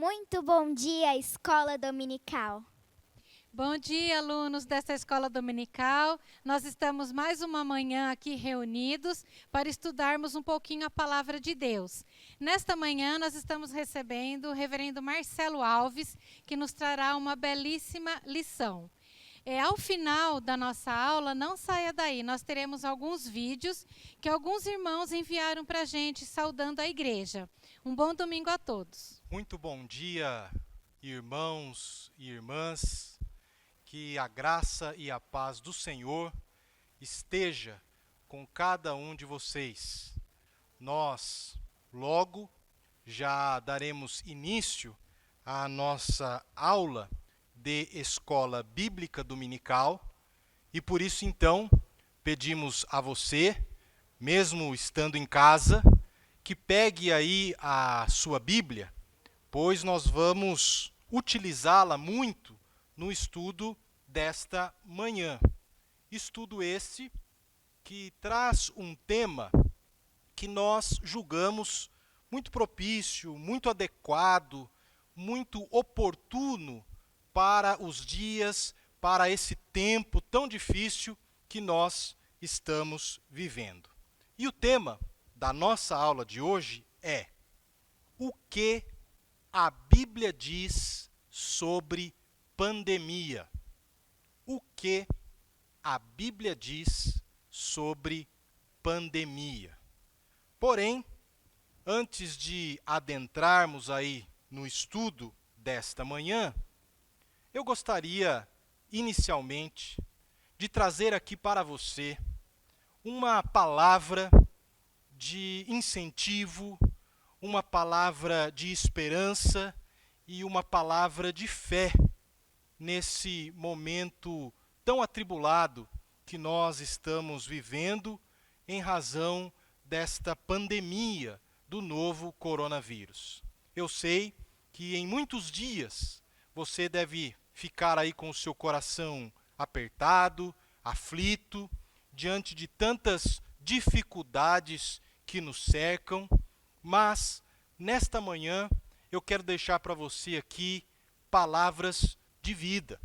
Muito bom dia, Escola Dominical. Bom dia, alunos desta escola dominical. Nós estamos mais uma manhã aqui reunidos para estudarmos um pouquinho a palavra de Deus. Nesta manhã, nós estamos recebendo o reverendo Marcelo Alves, que nos trará uma belíssima lição. Ao final da nossa aula, não saia daí, nós teremos alguns vídeos que alguns irmãos enviaram para a gente, saudando a igreja. Um bom domingo a todos. Muito bom dia, irmãos e irmãs. Que a graça e a paz do Senhor esteja com cada um de vocês. Nós, logo, já daremos início à nossa aula de Escola Bíblica Dominical e por isso, então, pedimos a você, mesmo estando em casa, que pegue aí a sua Bíblia, pois nós vamos utilizá-la muito no estudo desta manhã. Estudo esse que traz um tema que nós julgamos muito propício, muito adequado, muito oportuno para os dias, para esse tempo tão difícil que nós estamos vivendo. E o tema da nossa aula de hoje é: o que a Bíblia diz sobre pandemia? O que a Bíblia diz sobre pandemia? Porém, antes de adentrarmos aí no estudo desta manhã, eu gostaria, inicialmente, de trazer aqui para você uma palavra de incentivo, uma palavra de esperança e uma palavra de fé nesse momento tão atribulado que nós estamos vivendo em razão desta pandemia do novo coronavírus. Eu sei que em muitos dias você deve ficar aí com o seu coração apertado, aflito, diante de tantas dificuldades que nos cercam, mas nesta manhã eu quero deixar para você aqui palavras de vida.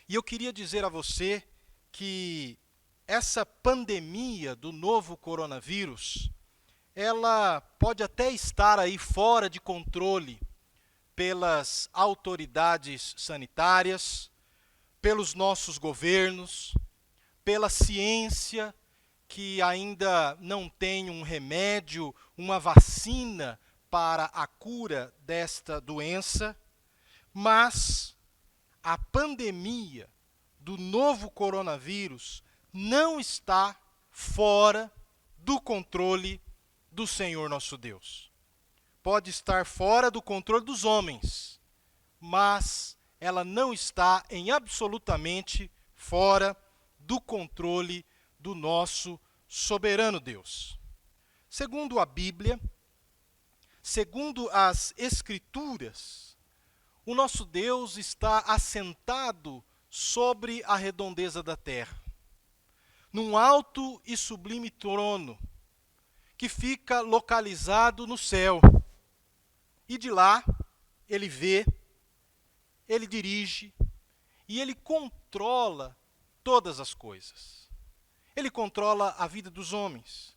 E eu queria dizer a você que essa pandemia do novo coronavírus, ela pode até estar aí fora de controle pelas autoridades sanitárias, pelos nossos governos, pela ciência, que ainda não tem um remédio, uma vacina para a cura desta doença, mas a pandemia do novo coronavírus não está fora do controle do Senhor nosso Deus. Pode estar fora do controle dos homens, mas ela não está em absolutamente fora do controle do nosso soberano Deus. Segundo a Bíblia, segundo as Escrituras, o nosso Deus está assentado sobre a redondeza da terra, num alto e sublime trono, que fica localizado no céu. E de lá, ele vê, ele dirige e ele controla todas as coisas. Ele controla a vida dos homens,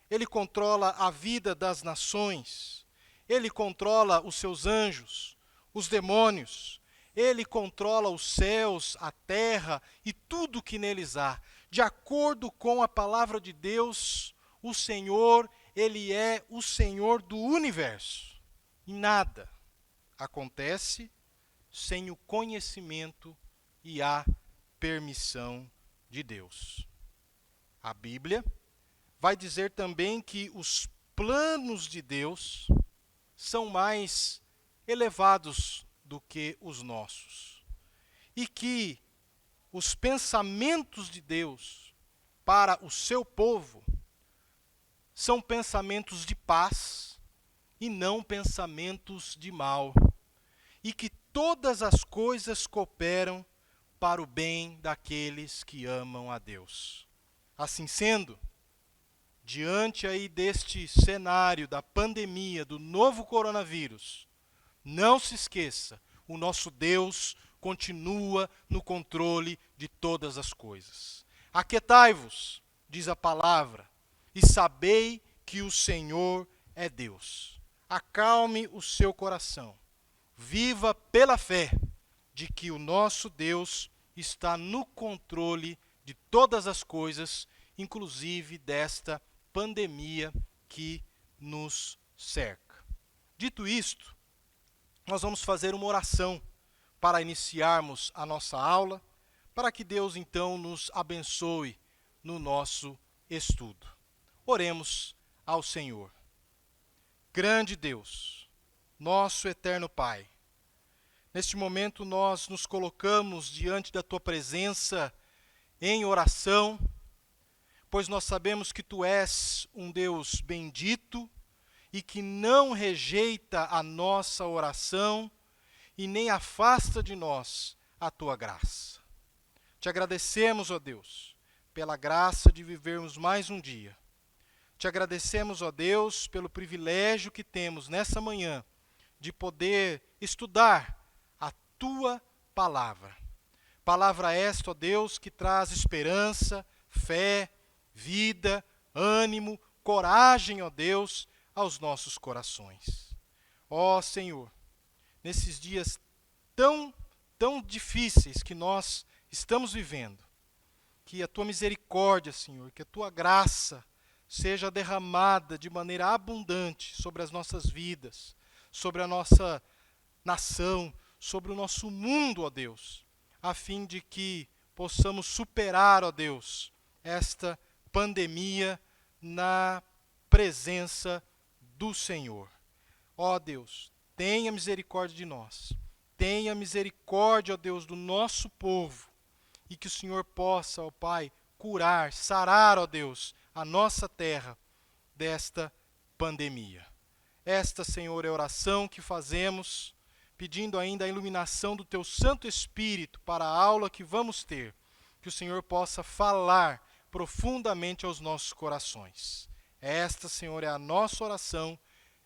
ele controla a vida das nações, ele controla os seus anjos, os demônios, ele controla os céus, a terra e tudo que neles há. De acordo com a palavra de Deus, o Senhor, ele é o Senhor do universo. E nada acontece sem o conhecimento e a permissão de Deus. A Bíblia vai dizer também que os planos de Deus são mais elevados do que os nossos. E que os pensamentos de Deus para o seu povo são pensamentos de paz e não pensamentos de mal. E que todas as coisas cooperam para o bem daqueles que amam a Deus. Assim sendo, diante aí deste cenário da pandemia do novo coronavírus, Não se esqueça, o nosso Deus continua no controle de todas as coisas. Aquietai-vos, diz a palavra, e sabei que o Senhor é Deus. Acalme o seu coração. Viva pela fé de que o nosso Deus está no controle de todas as coisas, inclusive desta pandemia que nos cerca. Dito isto, nós vamos fazer uma oração para iniciarmos a nossa aula, para que Deus então nos abençoe no nosso estudo. Oremos ao Senhor. Grande Deus, nosso eterno Pai, neste momento nós nos colocamos diante da Tua presença em oração, pois nós sabemos que Tu és um Deus bendito e que não rejeita a nossa oração e nem afasta de nós a Tua graça. Te agradecemos, ó Deus, pela graça de vivermos mais um dia. Te agradecemos, ó Deus, pelo privilégio que temos nessa manhã de poder estudar a Tua palavra. Palavra esta, ó Deus, que traz esperança, fé, vida, ânimo, coragem, ó Deus, aos nossos corações. Ó Senhor, nesses dias tão difíceis que nós estamos vivendo, que a Tua misericórdia, Senhor, que a Tua graça seja derramada de maneira abundante sobre as nossas vidas, sobre a nossa nação, sobre o nosso mundo, ó Deus, a fim de que possamos superar, ó Deus, esta pandemia na presença do Senhor. Ó Deus, tenha misericórdia de nós, tenha misericórdia, ó Deus, do nosso povo, e que o Senhor possa, ó Pai, curar, sarar, ó Deus, a nossa terra desta pandemia. Esta, Senhor, é a oração que fazemos, pedindo ainda a iluminação do Teu Santo Espírito para a aula que vamos ter, que o Senhor possa falar profundamente aos nossos corações. Esta, Senhor, é a nossa oração,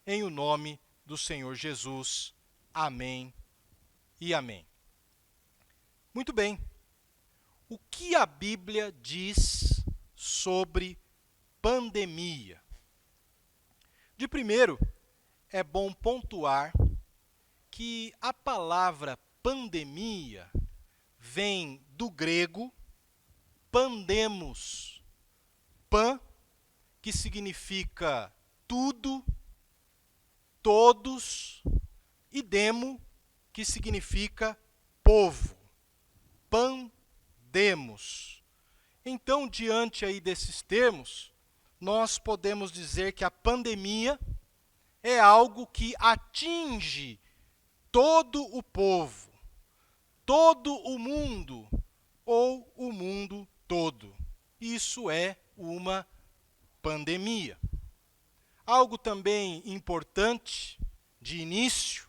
em o nome do Senhor Jesus. Amém e amém. Muito bem. O que a Bíblia diz sobre pandemia? De primeiro, é bom pontuar que a palavra pandemia vem do grego pandemos, pan, que significa tudo, todos, e demo, que significa povo. Pandemos. Então, diante aí desses termos, nós podemos dizer que a pandemia é algo que atinge todo o povo, todo o mundo, ou o mundo todo. Isso é uma pandemia. Algo também importante de início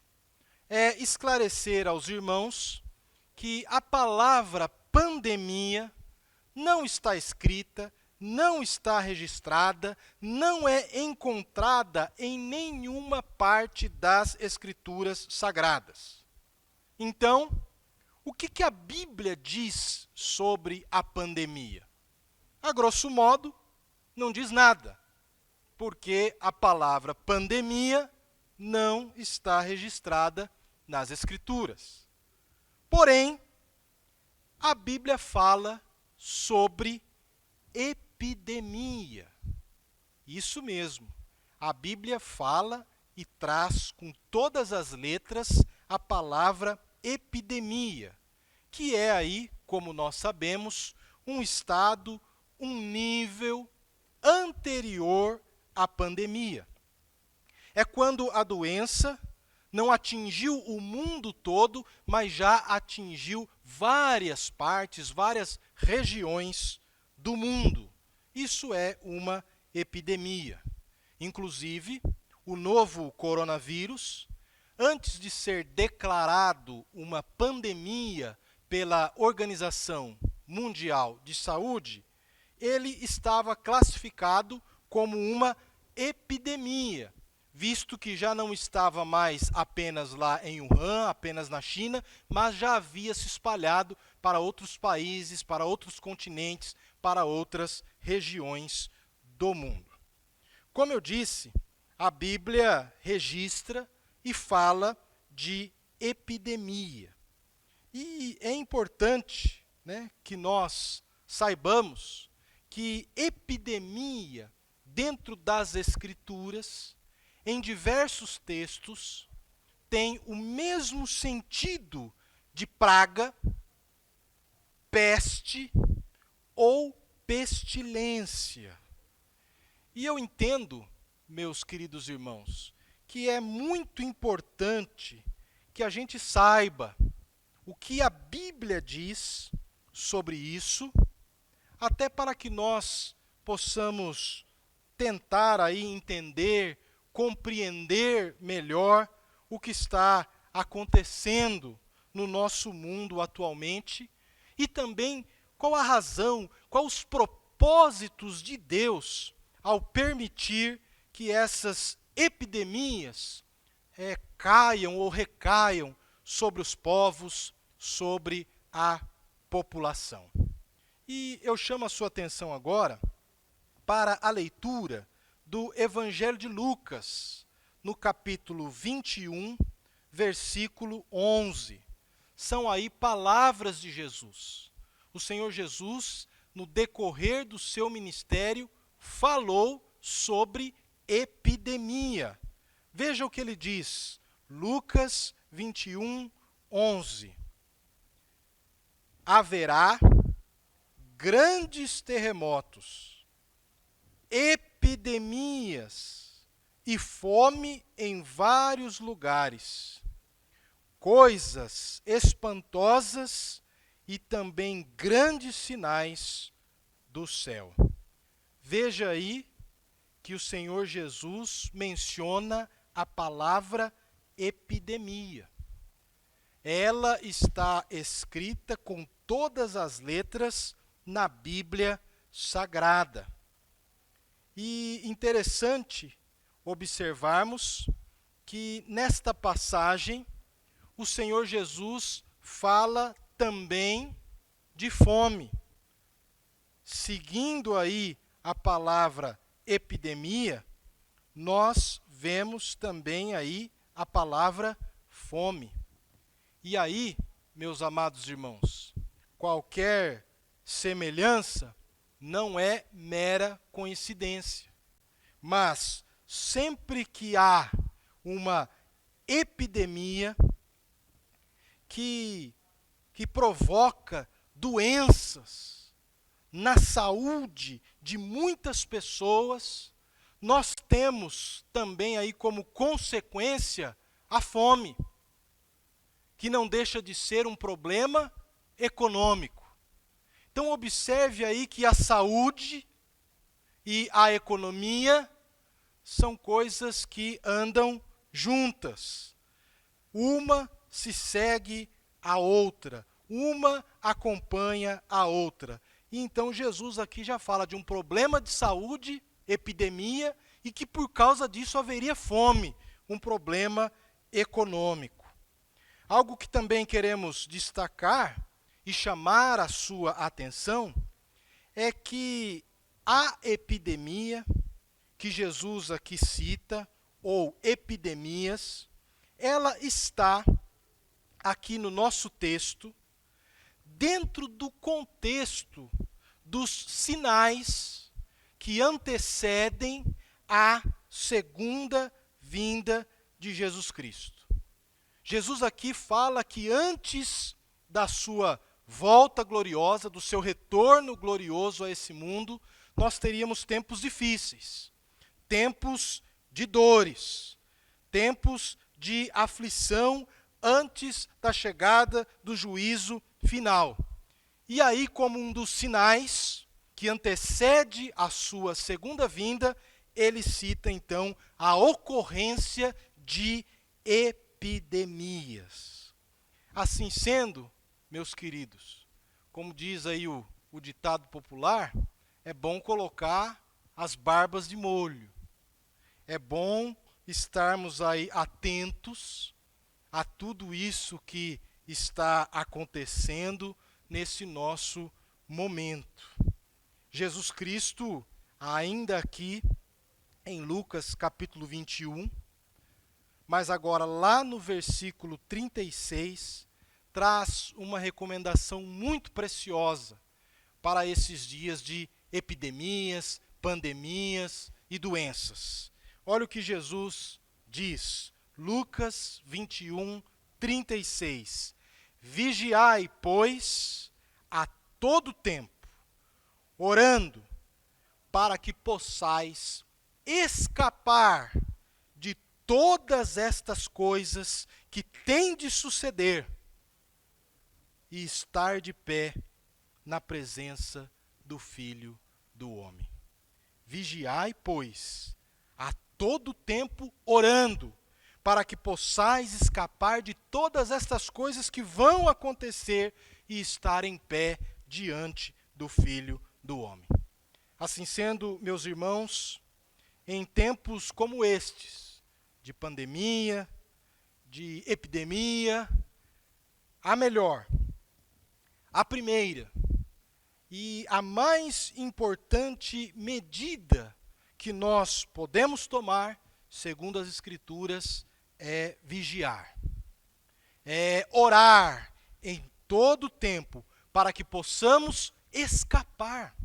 é esclarecer aos irmãos que a palavra pandemia não está escrita, não está registrada, não é encontrada em nenhuma parte das Escrituras Sagradas. Então, o que a Bíblia diz sobre a pandemia? A grosso modo, não diz nada, porque a palavra pandemia não está registrada nas Escrituras. Porém, a Bíblia fala sobre epidemia. Isso mesmo. A Bíblia fala e traz com todas as letras a palavra epidemia, que é aí, como nós sabemos, um estado, um nível anterior à pandemia. É quando a doença não atingiu o mundo todo, mas já atingiu várias partes, várias regiões do mundo. Isso é uma epidemia. Inclusive, o novo coronavírus, antes de ser declarado uma pandemia pela Organização Mundial de Saúde, ele estava classificado como uma epidemia, visto que já não estava mais apenas lá em Wuhan, apenas na China, mas já havia se espalhado para outros países, para outros continentes, para outras regiões do mundo. Como eu disse, a Bíblia registra e fala de epidemia. E é importante, né, que nós saibamos que epidemia, dentro das Escrituras, em diversos textos, tem o mesmo sentido de praga, peste ou pestilência. E eu entendo, meus queridos irmãos, que é muito importante que a gente saiba o que a Bíblia diz sobre isso, até para que nós possamos tentar aí entender, compreender melhor o que está acontecendo no nosso mundo atualmente e também qual a razão, quais os propósitos de Deus ao permitir que essas epidemias caiam ou recaiam sobre os povos, sobre a população. E eu chamo a sua atenção agora para a leitura do Evangelho de Lucas, no capítulo 21, versículo 11. São aí palavras de Jesus. O Senhor Jesus, no decorrer do seu ministério, falou sobre epidemia. Veja o que ele diz, Lucas 21, 11. Haverá grandes terremotos, epidemias e fome em vários lugares, coisas espantosas e também grandes sinais do céu. Veja aí que o Senhor Jesus menciona a palavra epidemia. Ela está escrita com todas as letras na Bíblia Sagrada. E interessante observarmos que nesta passagem o Senhor Jesus fala também de fome. Seguindo aí a palavra epidemia, nós vemos também aí a palavra fome. E aí, meus amados irmãos, qualquer semelhança não é mera coincidência. Mas sempre que há uma epidemia que provoca doenças na saúde de muitas pessoas, nós temos também aí como consequência a fome, que não deixa de ser um problema econômico. Então observe aí que a saúde e a economia são coisas que andam juntas. Uma se segue à outra, uma acompanha a outra. E então Jesus aqui já fala de um problema de saúde, epidemia, e que por causa disso haveria fome, um problema econômico. Algo que também queremos destacar e chamar a sua atenção é que a epidemia que Jesus aqui cita, ou epidemias, ela está aqui no nosso texto, dentro do contexto dos sinais que antecedem a segunda vinda de Jesus Cristo. Jesus aqui fala que antes da sua volta gloriosa, do seu retorno glorioso a esse mundo, nós teríamos tempos difíceis, tempos de dores, tempos de aflição antes da chegada do juízo final. E aí, como um dos sinais que antecede a sua segunda vinda, ele cita então a ocorrência de epidemias. Assim sendo, meus queridos, como diz aí o ditado popular, é bom colocar as barbas de molho. É bom estarmos aí atentos a tudo isso que está acontecendo nesse nosso momento. Jesus Cristo, ainda aqui em Lucas capítulo 21, mas agora lá no versículo 36, traz uma recomendação muito preciosa para esses dias de epidemias, pandemias e doenças. Olha o que Jesus diz, Lucas 21, 36. Vigiai, pois, a todo tempo, orando, para que possais escapar de todas estas coisas que têm de suceder e estar de pé na presença do Filho do Homem. Vigiai, pois, a todo tempo orando, para que possais escapar de todas estas coisas que vão acontecer e estar em pé diante do Filho do Homem. Assim sendo, meus irmãos, em tempos como estes, de pandemia, de epidemia, a primeira e a mais importante medida que nós podemos tomar, segundo as Escrituras, é vigiar. É orar em todo tempo para que possamos escapar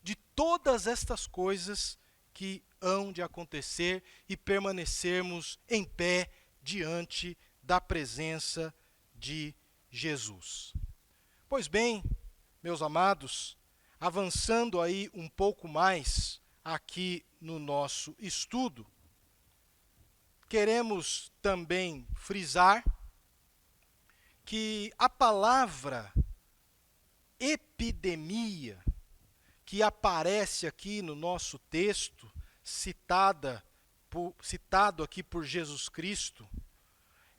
de todas estas coisas que hão de acontecer e permanecermos em pé diante da presença de Jesus. Pois bem, meus amados, avançando aí um pouco mais aqui no nosso estudo, queremos também frisar que a palavra epidemia, que aparece aqui no nosso texto, citado aqui por Jesus Cristo,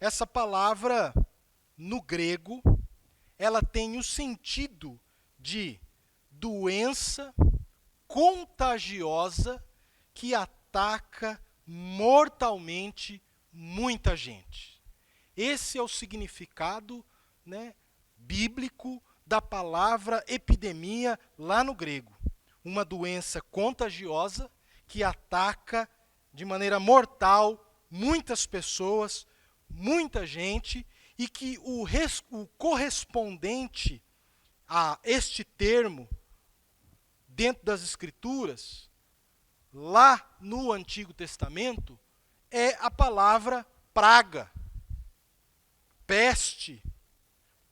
essa palavra, no grego, ela tem o sentido de doença contagiosa que ataca mortalmente muita gente. Esse é o significado, bíblico da palavra epidemia lá no grego. Uma doença contagiosa que ataca de maneira mortal muitas pessoas, muita gente, e que o correspondente a este termo dentro das Escrituras, lá no Antigo Testamento, é a palavra praga, peste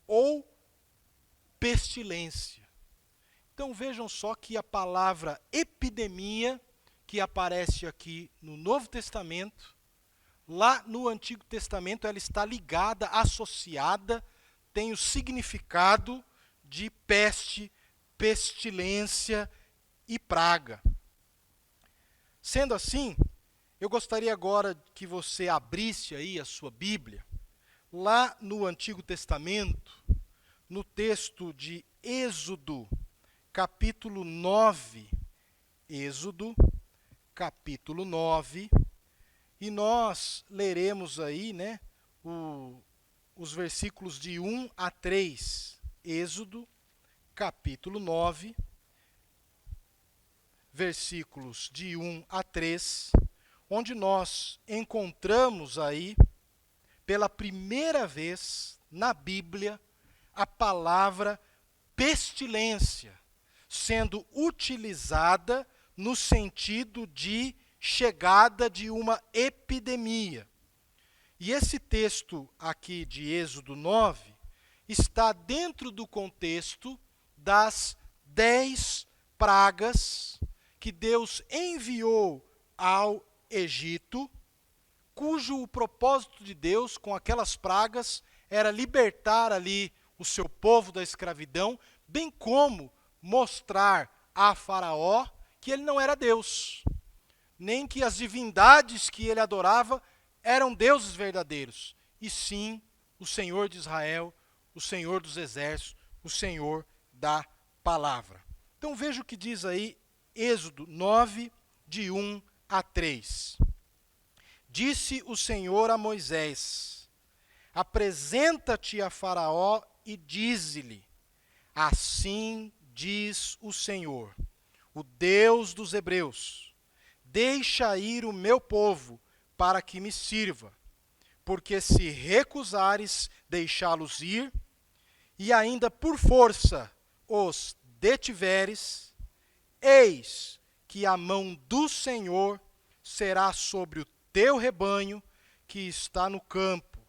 ou pestilência. Então vejam só que a palavra epidemia, que aparece aqui no Novo Testamento, lá no Antigo Testamento ela está ligada, associada, tem o significado de peste, pestilência e praga. Sendo assim, eu gostaria agora que você abrisse aí a sua Bíblia, lá no Antigo Testamento, no texto de Êxodo, capítulo 9. Êxodo, capítulo 9, e nós leremos aí, os versículos de 1 a 3. Êxodo, capítulo 9, versículos de 1 a 3, onde nós encontramos aí, pela primeira vez na Bíblia, a palavra pestilência, sendo utilizada no sentido de chegada de uma epidemia. E esse texto aqui de Êxodo 9 está dentro do contexto das 10 pragas que Deus enviou ao Egito, cujo o propósito de Deus com aquelas pragas era libertar ali o seu povo da escravidão, bem como mostrar a Faraó que ele não era Deus, nem que as divindades que ele adorava eram deuses verdadeiros, e sim o Senhor de Israel, o Senhor dos exércitos, o Senhor da palavra. Então veja o que diz aí Êxodo 9, de 1 a 3. Disse o Senhor a Moisés: apresenta-te a Faraó e dize-lhe: assim diz o Senhor, o Deus dos Hebreus: deixa ir o meu povo para que me sirva, porque se recusares deixá-los ir, e ainda por força os detiveres, eis que a mão do Senhor será sobre o teu rebanho que está no campo,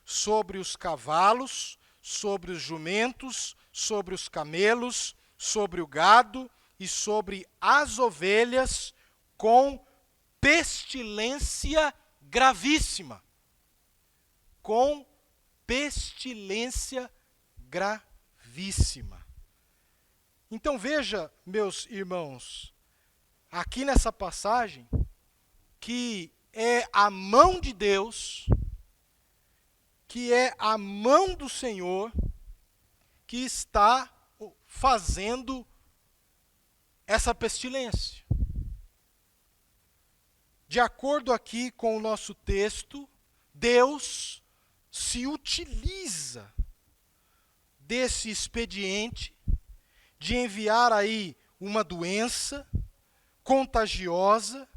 sobre os cavalos, sobre os jumentos, sobre os camelos, sobre o gado e sobre as ovelhas, com pestilência gravíssima. Com pestilência gravíssima. Então veja, meus irmãos, aqui nessa passagem, que é a mão de Deus, que é a mão do Senhor, que está fazendo essa pestilência. De acordo aqui com o nosso texto, Deus se utiliza desse expediente de enviar aí uma doença contagiosa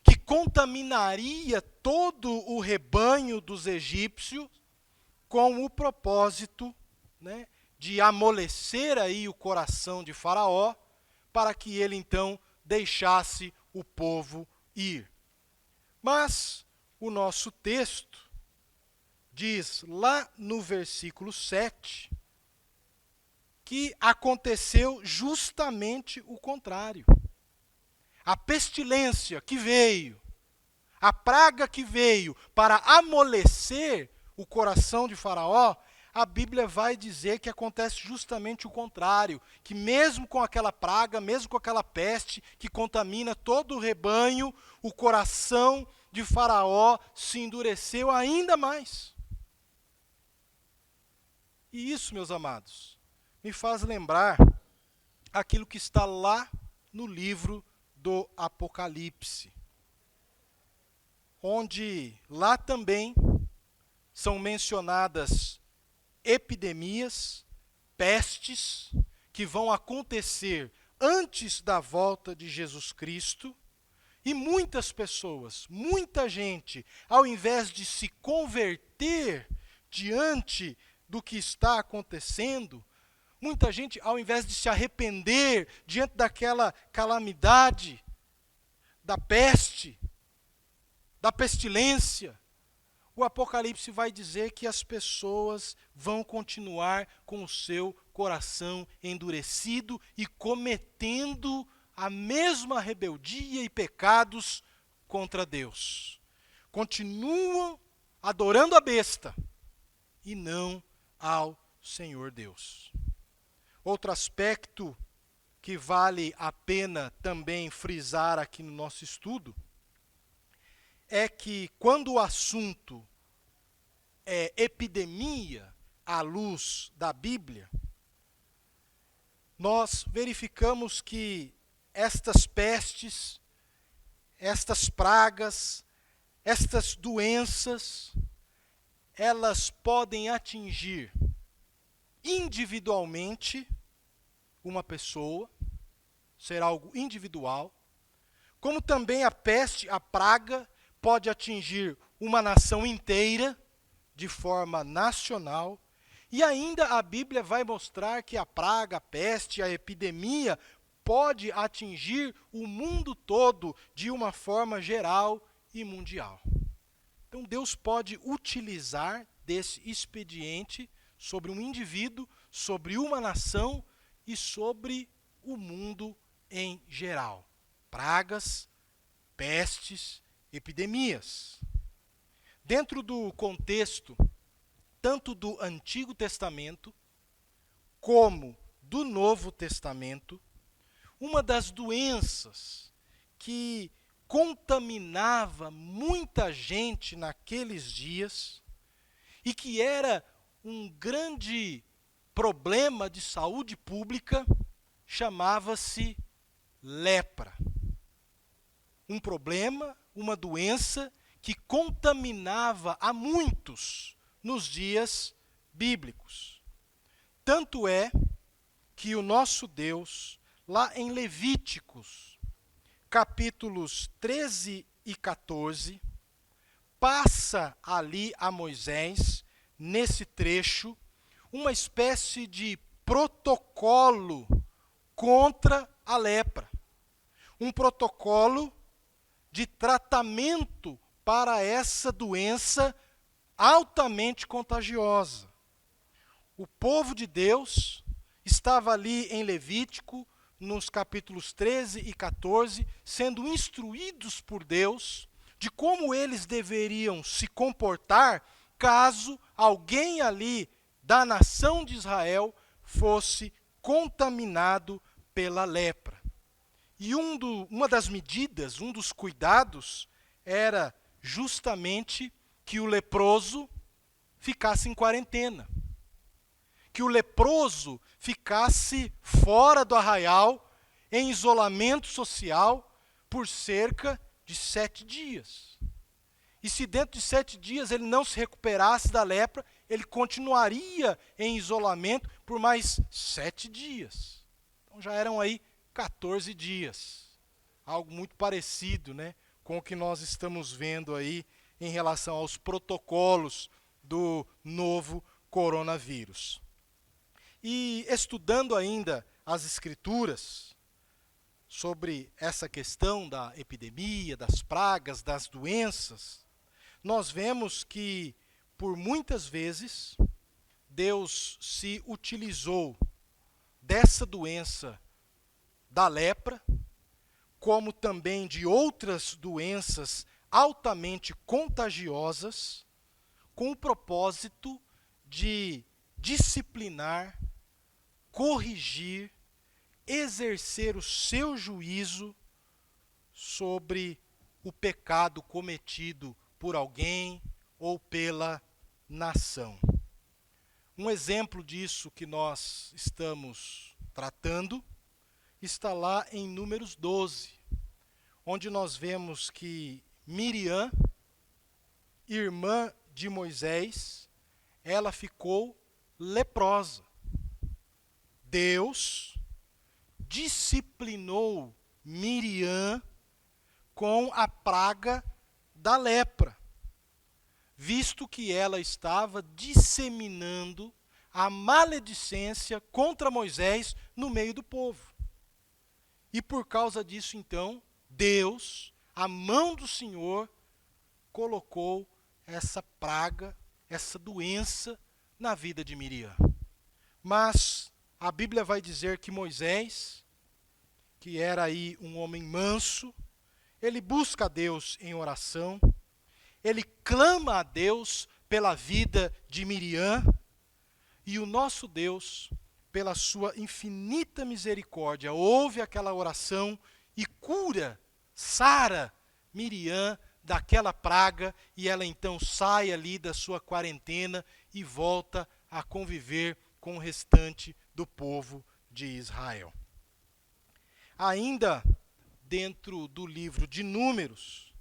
que contaminaria todo o rebanho dos egípcios com o propósito, né, de amolecer aí o coração de Faraó para que ele então deixasse o povo ir. Mas o nosso texto diz lá no versículo 7 que aconteceu justamente o contrário. A pestilência que veio, a praga que veio para amolecer o coração de Faraó, a Bíblia vai dizer que acontece justamente o contrário, que mesmo com aquela praga, mesmo com aquela peste que contamina todo o rebanho, o coração de Faraó se endureceu ainda mais. E isso, meus amados, me faz lembrar aquilo que está lá no livro do Apocalipse, onde lá também são mencionadas epidemias, pestes, que vão acontecer antes da volta de Jesus Cristo, e muitas pessoas, muita gente, ao invés de se converter diante do que está acontecendo, muita gente, ao invés de se arrepender diante daquela calamidade, da peste, da pestilência, o Apocalipse vai dizer que as pessoas vão continuar com o seu coração endurecido e cometendo a mesma rebeldia e pecados contra Deus. Continuam adorando a besta e não ao Senhor Deus. Outro aspecto que vale a pena também frisar aqui no nosso estudo é que quando o assunto é epidemia à luz da Bíblia, nós verificamos que estas pestes, estas pragas, estas doenças, elas podem atingir individualmente uma pessoa, ser algo individual, como também a peste, a praga, pode atingir uma nação inteira, de forma nacional, e ainda a Bíblia vai mostrar que a praga, a peste, a epidemia pode atingir o mundo todo de uma forma geral e mundial. Então Deus pode utilizar desse expediente sobre um indivíduo, sobre uma nação e sobre o mundo em geral. Pragas, pestes, epidemias. Dentro do contexto, tanto do Antigo Testamento, como do Novo Testamento, uma das doenças que contaminava muita gente naqueles dias e que era um grande problema de saúde pública, chamava-se lepra. Um problema, uma doença que contaminava a muitos nos dias bíblicos. Tanto é que o nosso Deus, lá em Levíticos, capítulos 13 e 14, passa ali a Moisés, nesse trecho, uma espécie de protocolo contra a lepra. Um protocolo de tratamento para essa doença altamente contagiosa. O povo de Deus estava ali em Levítico, nos capítulos 13 e 14, sendo instruídos por Deus de como eles deveriam se comportar caso alguém ali da nação de Israel fosse contaminado pela lepra. E uma das medidas, um dos cuidados, era justamente que o leproso ficasse em quarentena. Que o leproso ficasse fora do arraial, em isolamento social, por cerca de 7 dias. E se dentro de 7 dias ele não se recuperasse da lepra, ele continuaria em isolamento por mais 7 dias. Então já eram aí 14 dias. Algo muito parecido, né, com o que nós estamos vendo aí em relação aos protocolos do novo coronavírus. E estudando ainda as Escrituras sobre essa questão da epidemia, das pragas, das doenças, nós vemos que, por muitas vezes, Deus se utilizou dessa doença da lepra, como também de outras doenças altamente contagiosas, com o propósito de disciplinar, corrigir, exercer o seu juízo sobre o pecado cometido por alguém ou pela nação. Um exemplo disso que nós estamos tratando está lá em Números 12, onde nós vemos que Miriam, irmã de Moisés, ela ficou leprosa. Deus disciplinou Miriam com a praga da lepra, visto que ela estava disseminando a maledicência contra Moisés no meio do povo. E por causa disso, então, Deus, a mão do Senhor, colocou essa praga, essa doença na vida de Miriam. Mas a Bíblia vai dizer que Moisés, que era aí um homem manso, ele busca a Deus em oração, ele clama a Deus pela vida de Miriam, e o nosso Deus, pela sua infinita misericórdia, ouve aquela oração e cura, sara Miriam daquela praga, e ela então sai ali da sua quarentena e volta a conviver com o restante do povo de Israel. Ainda dentro do livro de Números,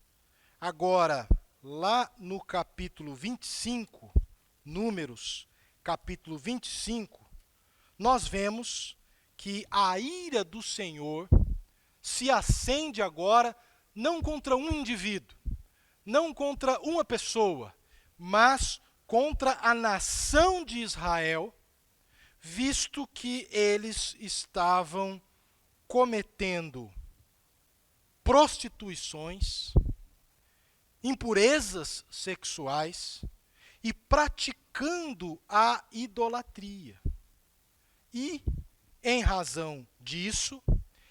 agora lá no capítulo 25, Números, capítulo 25, nós vemos que a ira do Senhor se acende agora não contra um indivíduo, não contra uma pessoa, mas contra a nação de Israel, visto que eles estavam cometendo prostituições, impurezas sexuais e praticando a idolatria. E, em razão disso,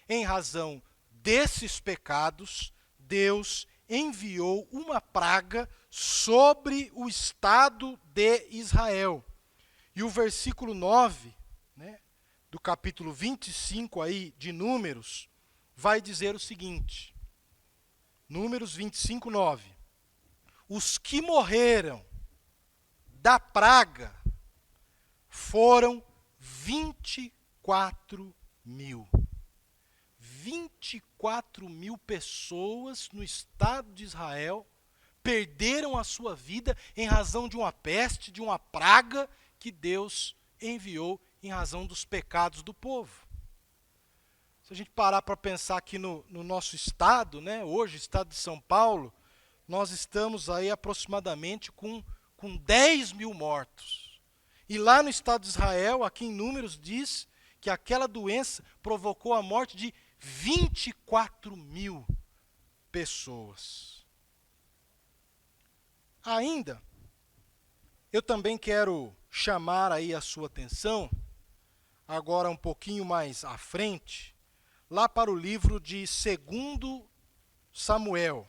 em razão desses pecados, Deus enviou uma praga sobre o estado de Israel. E o versículo 9, né, do capítulo 25 aí de Números, vai dizer o seguinte, Números 25, 9. Os que morreram da praga foram 24 mil. 24 mil pessoas no estado de Israel perderam a sua vida em razão de uma peste, de uma praga que Deus enviou em razão dos pecados do povo. Se a gente parar para pensar aqui no nosso estado, né, hoje, estado de São Paulo, nós estamos aí aproximadamente com 10 mil mortos. E lá no estado de Israel, aqui em Números, diz que aquela doença provocou a morte de 24 mil pessoas. Ainda, eu também quero chamar aí a sua atenção, agora um pouquinho mais à frente, lá para o livro de 2 Samuel.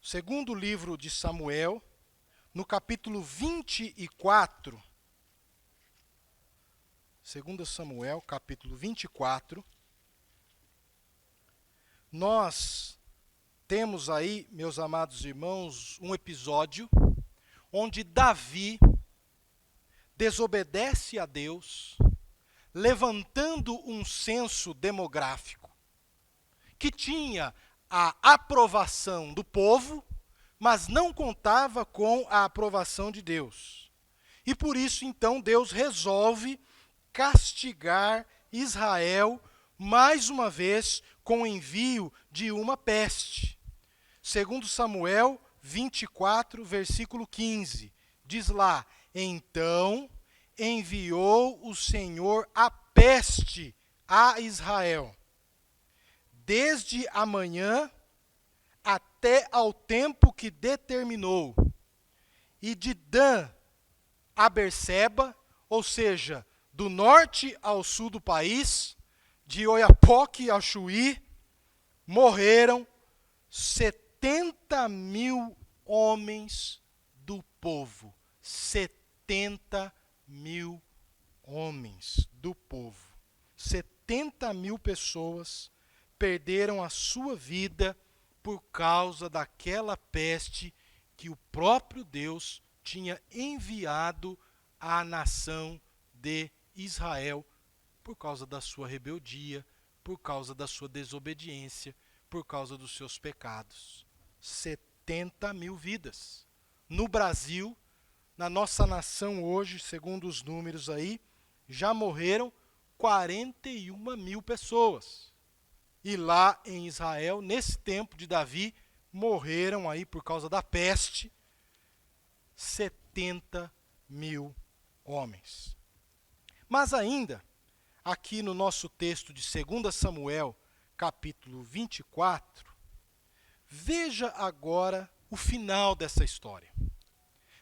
Segundo livro de Samuel, no capítulo 24, 2 Samuel, capítulo 24, nós temos aí, meus amados irmãos, um episódio onde Davi desobedece a Deus, levantando um censo demográfico que tinha a aprovação do povo, mas não contava com a aprovação de Deus. E por isso, então, Deus resolve castigar Israel mais uma vez com o envio de uma peste. Segundo Samuel 24, versículo 15, diz lá: então enviou o Senhor a peste a Israel, desde a manhã até ao tempo que determinou, e de Dan a Berseba, ou seja, do norte ao sul do país, de Oiapoque a Chuí, morreram 70 mil homens do povo. 70 mil homens do povo. 70 mil pessoas perderam a sua vida por causa daquela peste que o próprio Deus tinha enviado à nação de Israel por causa da sua rebeldia, por causa da sua desobediência, por causa dos seus pecados. 70 mil vidas. No Brasil, na nossa nação hoje, segundo os números aí, já morreram 41 mil pessoas. E lá em Israel, nesse tempo de Davi, morreram aí por causa da peste 70 mil homens. Mas ainda, aqui no nosso texto de 2 Samuel, capítulo 24, veja agora o final dessa história.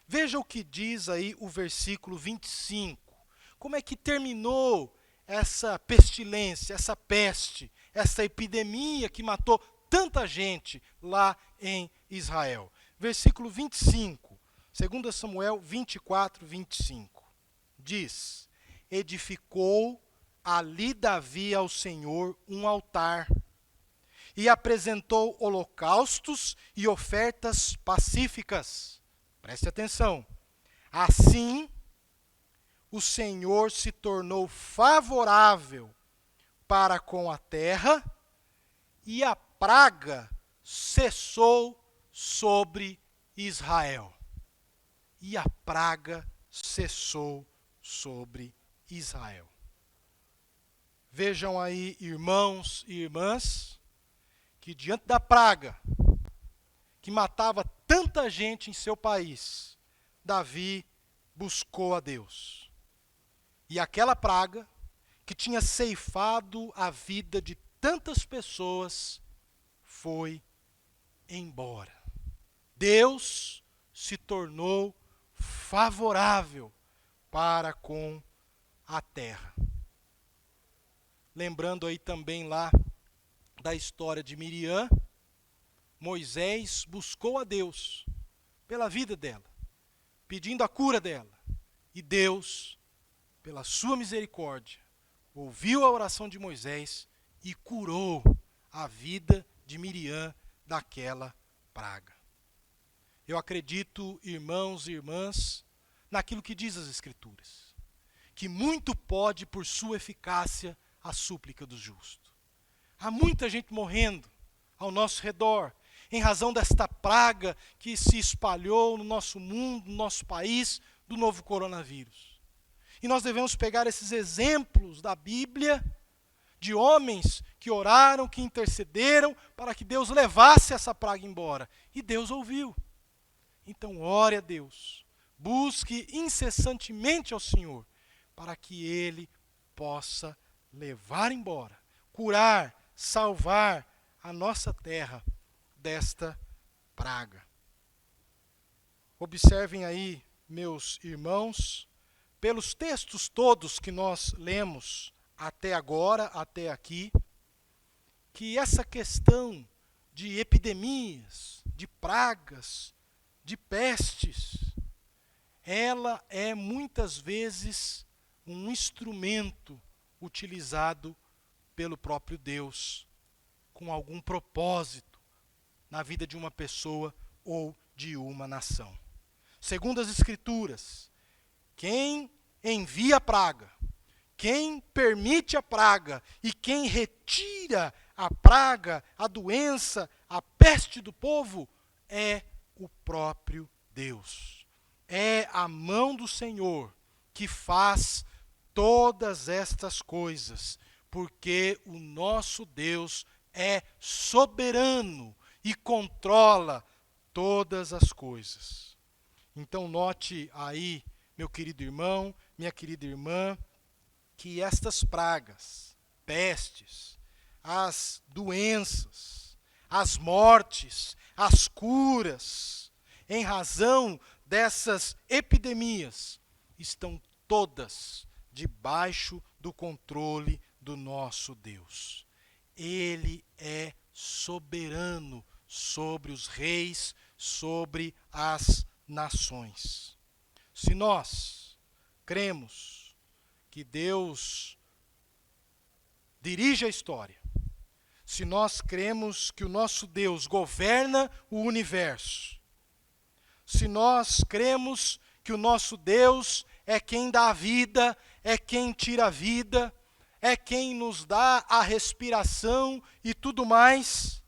Veja o que diz aí o versículo 25. Como é que terminou essa pestilência, essa peste, essa epidemia que matou tanta gente lá em Israel. Versículo 25, 2 Samuel 24, 25. Diz: edificou ali Davi ao Senhor um altar, e apresentou holocaustos e ofertas pacíficas. Preste atenção. Assim, o Senhor se tornou favorável para com a terra, e a praga cessou sobre Israel. E a praga cessou sobre Israel. Vejam aí, irmãos e irmãs, que diante da praga, que matava tanta gente em seu país, Davi buscou a Deus. E aquela praga, que tinha ceifado a vida de tantas pessoas, foi embora. Deus se tornou favorável para com a terra. Lembrando aí também lá da história de Miriam, Moisés buscou a Deus pela vida dela, pedindo a cura dela. E Deus, pela sua misericórdia, ouviu a oração de Moisés e curou a vida de Miriam daquela praga. Eu acredito, irmãos e irmãs, naquilo que diz as Escrituras, que muito pode, por sua eficácia, a súplica do justo. Há muita gente morrendo ao nosso redor, em razão desta praga que se espalhou no nosso mundo, no nosso país, do novo coronavírus. E nós devemos pegar esses exemplos da Bíblia, de homens que oraram, que intercederam para que Deus levasse essa praga embora. E Deus ouviu. Então ore a Deus, busque incessantemente ao Senhor, para que Ele possa levar embora, curar, salvar a nossa terra desta praga. Observem aí, meus irmãos, pelos textos todos que nós lemos até agora, até aqui, que essa questão de epidemias, de pragas, de pestes, ela é muitas vezes um instrumento utilizado pelo próprio Deus, com algum propósito na vida de uma pessoa ou de uma nação. Segundo as Escrituras, quem envia a praga, quem permite a praga e quem retira a praga, a doença, a peste do povo, é o próprio Deus. É a mão do Senhor que faz todas estas coisas, porque o nosso Deus é soberano e controla todas as coisas. Então note aí, meu querido irmão, minha querida irmã, que estas pragas, pestes, as doenças, as mortes, as curas, em razão dessas epidemias, estão todas debaixo do controle do nosso Deus. Ele é soberano sobre os reis, sobre as nações. Se nós cremos que Deus dirige a história, se nós cremos que o nosso Deus governa o universo, se nós cremos que o nosso Deus é quem dá a vida, é quem tira a vida, é quem nos dá a respiração e tudo mais,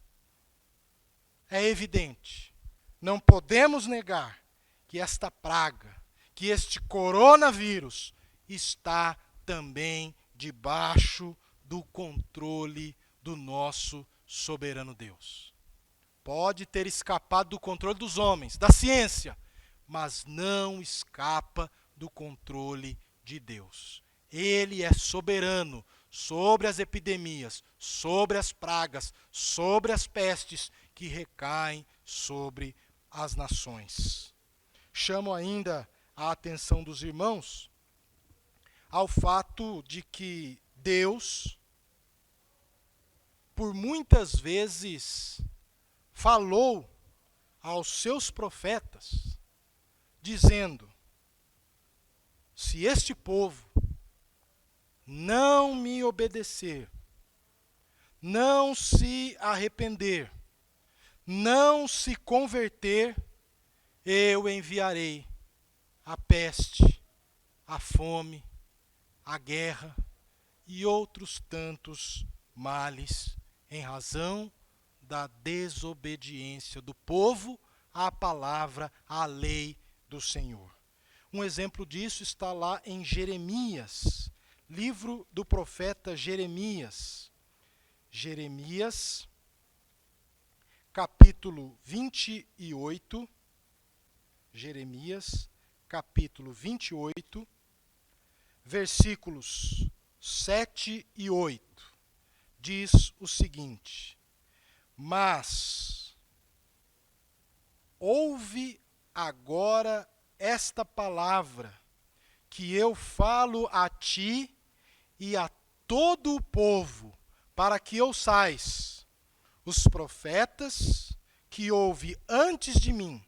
é evidente, não podemos negar que esta praga, que este coronavírus está também debaixo do controle do nosso soberano Deus. Pode ter escapado do controle dos homens, da ciência, mas não escapa do controle de Deus. Ele é soberano sobre as epidemias, sobre as pragas, sobre as pestes que recaem sobre as nações. Chamo ainda a atenção dos irmãos ao fato de que Deus, por muitas vezes, falou aos seus profetas, dizendo: se este povo não me obedecer, não se arrepender, não se converter, eu enviarei a peste, a fome, a guerra e outros tantos males em razão da desobediência do povo à palavra, à lei do Senhor. Um exemplo disso está lá em Jeremias, livro do profeta Jeremias. Jeremias, capítulo 28. Jeremias, capítulo 28, versículos 7 e 8. Diz o seguinte: mas ouve agora esta palavra que eu falo a ti e a todo o povo, para que ouçais. Os profetas que houve antes de mim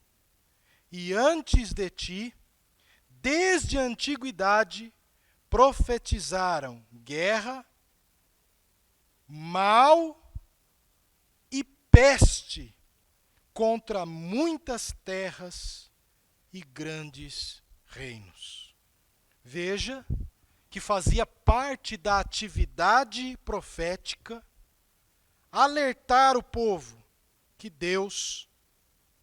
e antes de ti, desde a antiguidade, profetizaram guerra, mal e peste contra muitas terras e grandes reinos. Veja que fazia parte da atividade profética alertar o povo que Deus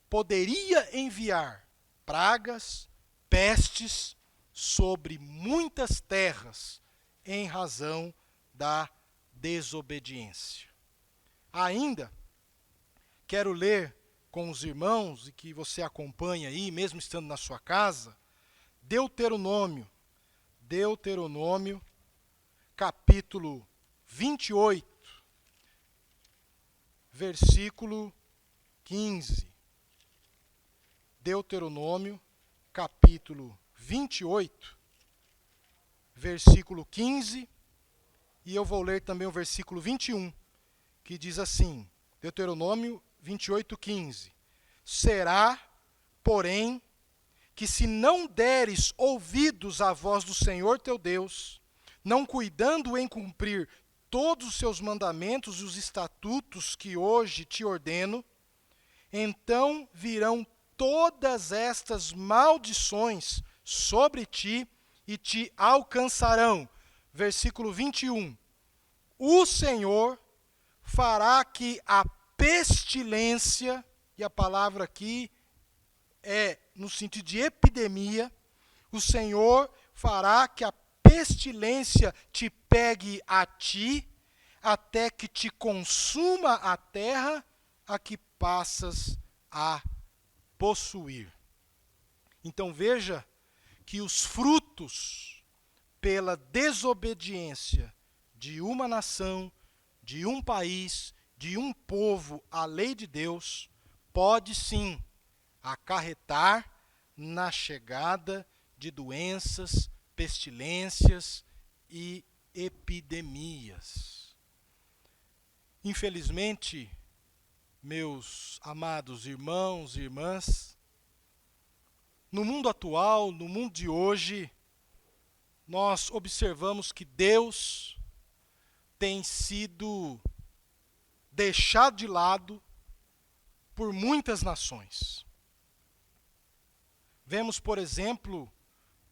poderia enviar pragas, pestes sobre muitas terras em razão da desobediência. Ainda quero ler com os irmãos, e que você acompanha aí, mesmo estando na sua casa, Deuteronômio, capítulo 28, versículo 15. Deuteronômio, capítulo 28, versículo 15, e eu vou ler também o versículo 21, que diz assim, Deuteronômio 28, 15. Será, porém, que se não deres ouvidos à voz do Senhor teu Deus, não cuidando em cumprir todos os seus mandamentos e os estatutos que hoje te ordeno, então virão todas estas maldições sobre ti e te alcançarão. Versículo 21. O Senhor fará que a pestilência, e a palavra aqui é no sentido de epidemia, o Senhor fará que a pestilência te pegue a ti, até que te consuma a terra a que passas a possuir. Então veja que os frutos pela desobediência de uma nação, de um país, de um povo à lei de Deus, pode sim acarretar na chegada de doenças, pestilências e epidemias. Infelizmente, meus amados irmãos e irmãs, no mundo atual, no mundo de hoje, nós observamos que Deus tem sido deixado de lado por muitas nações. Vemos, por exemplo,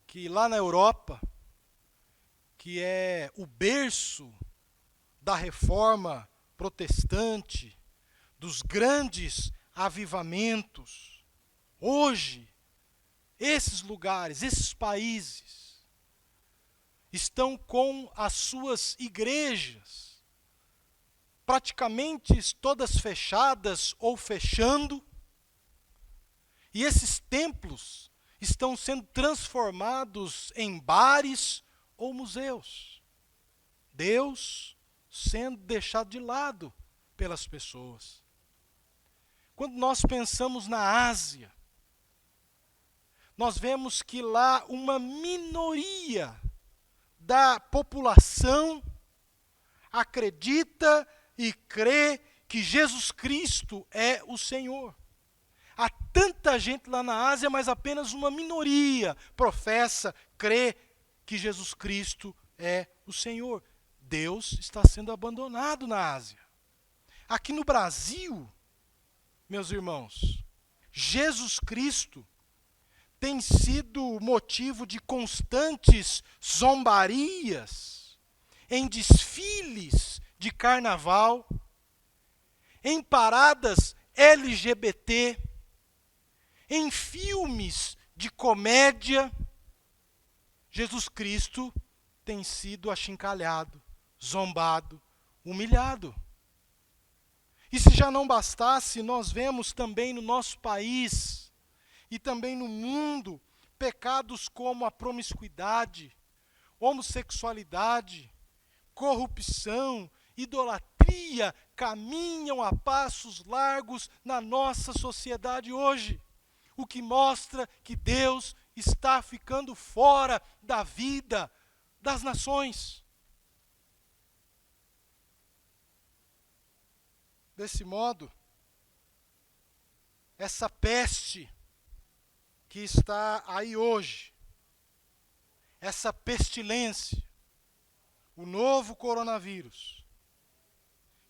que lá na Europa, que é o berço da reforma protestante, dos grandes avivamentos, hoje, esses lugares, esses países, estão com as suas igrejas praticamente todas fechadas ou fechando, e esses templos estão sendo transformados em bares ou museus. Deus sendo deixado de lado pelas pessoas. Quando nós pensamos na Ásia, nós vemos que lá uma minoria da população acredita e crê que Jesus Cristo é o Senhor. Há tanta gente lá na Ásia, mas apenas uma minoria professa, crê que Jesus Cristo é o Senhor. Deus está sendo abandonado na Ásia. Aqui no Brasil, meus irmãos, Jesus Cristo tem sido motivo de constantes zombarias, em desfiles de carnaval, em paradas LGBT, em filmes de comédia. Jesus Cristo tem sido achincalhado, zombado, humilhado. E se já não bastasse, nós vemos também no nosso país e também no mundo pecados como a promiscuidade, homossexualidade, corrupção, idolatria caminham a passos largos na nossa sociedade hoje, o que mostra que Deus está ficando fora da vida das nações. Desse modo, essa peste que está aí hoje, essa pestilência, o novo coronavírus,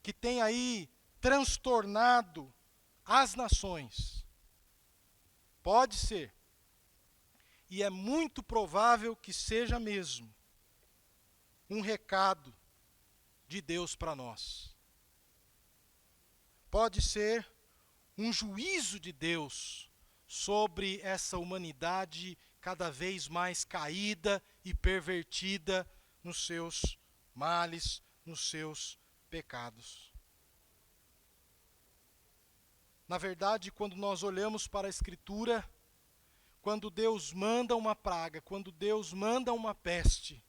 que tem aí transtornado as nações, pode ser, e é muito provável que seja mesmo, um recado de Deus para nós. Pode ser um juízo de Deus sobre essa humanidade cada vez mais caída e pervertida nos seus males, nos seus pecados. Na verdade, quando nós olhamos para a Escritura, quando Deus manda uma praga, quando Deus manda uma peste,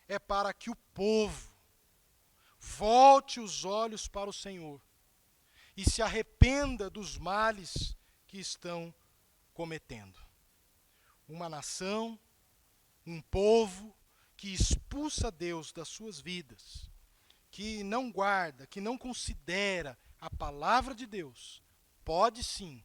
é para que o povo volte os olhos para o Senhor e se arrependa dos males que estão cometendo. Uma nação, um povo que expulsa Deus das suas vidas, que não guarda, que não considera a palavra de Deus, pode sim,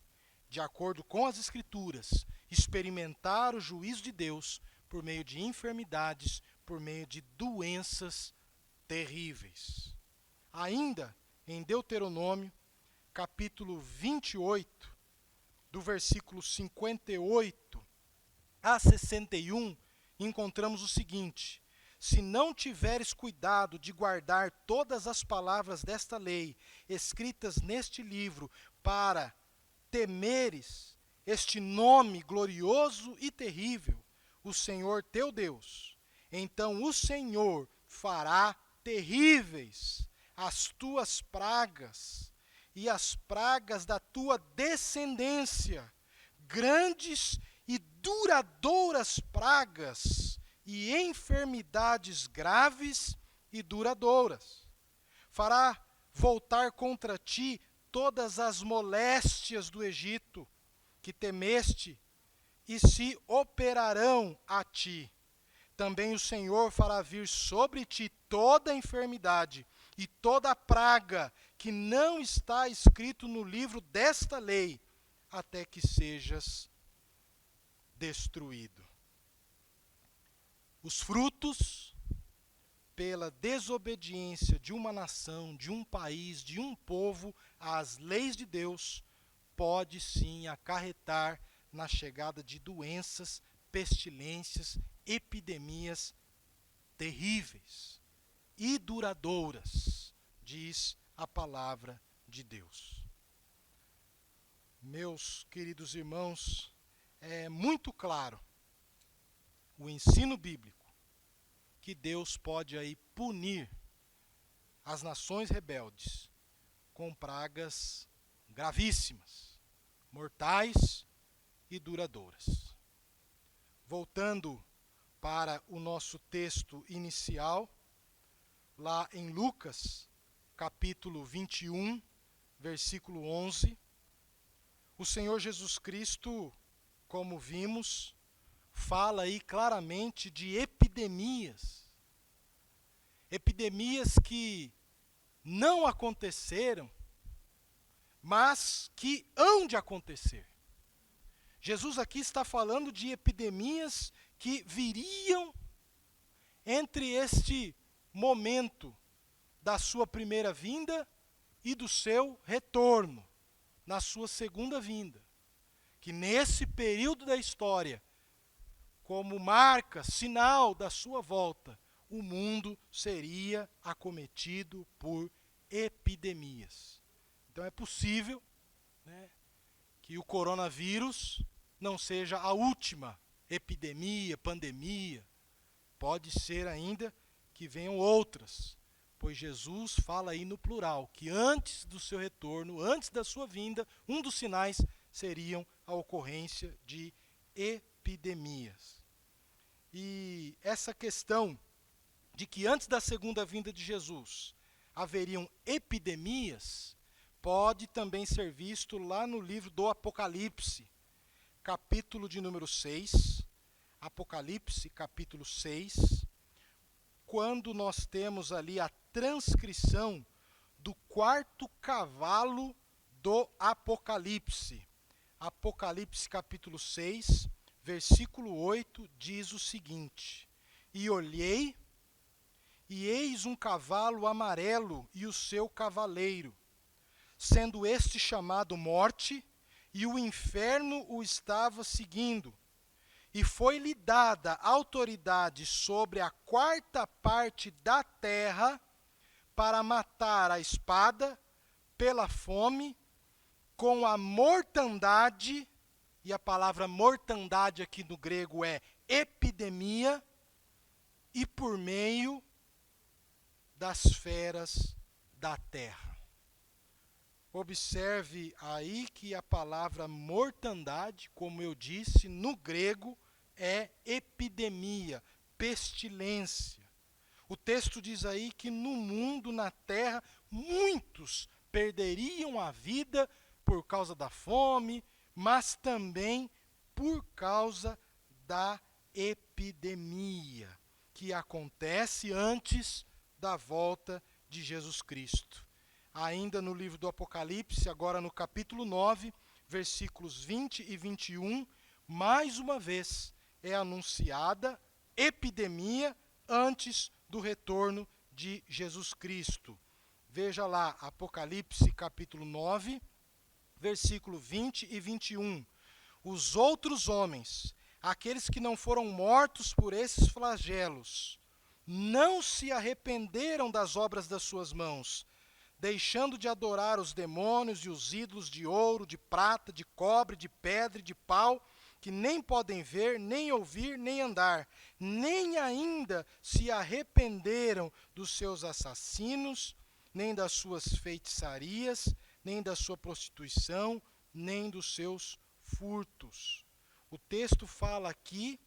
de acordo com as Escrituras, experimentar o juízo de Deus por meio de enfermidades, por meio de doenças terríveis. Ainda em Deuteronômio, capítulo 28, do versículo 58 a 61, encontramos o seguinte: se não tiveres cuidado de guardar todas as palavras desta lei, escritas neste livro, para temeres este nome glorioso e terrível, o Senhor teu Deus, então o Senhor fará terríveis as tuas pragas e as pragas da tua descendência, grandes e duradouras pragas e enfermidades graves e duradouras. Fará voltar contra ti todas as moléstias do Egito que temeste e se operarão a ti. Também o Senhor fará vir sobre ti toda a enfermidade e toda a praga que não está escrito no livro desta lei, até que sejas destruído. Os frutos, pela desobediência de uma nação, de um país, de um povo às leis de Deus, pode sim acarretar na chegada de doenças, pestilências, epidemias terríveis e duradouras, diz a palavra de Deus. Meus queridos irmãos, é muito claro o ensino bíblico que Deus pode aí punir as nações rebeldes com pragas gravíssimas, mortais e duradouras. Voltando para o nosso texto inicial, lá em Lucas, capítulo 21, versículo 11, o Senhor Jesus Cristo, como vimos, fala aí claramente de epidemias. Epidemias que não aconteceram, mas que hão de acontecer. Jesus aqui está falando de epidemias que viriam entre este momento da sua primeira vinda e do seu retorno, na sua segunda vinda. Que nesse período da história, como marca, sinal da sua volta, o mundo seria acometido por epidemias. Então é possível, né, que o coronavírus não seja a última epidemia, pandemia. Pode ser ainda que venham outras, pois Jesus fala aí no plural, que antes do seu retorno, antes da sua vinda, um dos sinais seriam a ocorrência de epidemias. E essa questão de que antes da segunda vinda de Jesus haveriam epidemias, pode também ser visto lá no livro do Apocalipse, capítulo de número 6, Apocalipse, capítulo 6, quando nós temos ali a transcrição do quarto cavalo do Apocalipse. Apocalipse, capítulo 6, versículo 8, diz o seguinte: E olhei, e eis um cavalo amarelo e o seu cavaleiro, sendo este chamado Morte, e o inferno o estava seguindo. E foi-lhe dada autoridade sobre a quarta parte da terra para matar a espada, pela fome, com a mortandade, e a palavra mortandade aqui no grego é epidemia, e por meio das feras da terra. Observe aí que a palavra mortandade, como eu disse, no grego é epidemia, pestilência. O texto diz aí que no mundo, na terra, muitos perderiam a vida por causa da fome, mas também por causa da epidemia, que acontece antes da volta de Jesus Cristo. Ainda no livro do Apocalipse, agora no capítulo 9, versículos 20 e 21, mais uma vez é anunciada epidemia antes do retorno de Jesus Cristo. Veja lá, Apocalipse capítulo 9, versículo 20 e 21. Os outros homens, aqueles que não foram mortos por esses flagelos, não se arrependeram das obras das suas mãos, deixando de adorar os demônios e os ídolos de ouro, de prata, de cobre, de pedra e de pau, que nem podem ver, nem ouvir, nem andar, nem ainda se arrependeram dos seus assassinos, nem das suas feitiçarias, nem da sua prostituição, nem dos seus furtos. O texto fala aqui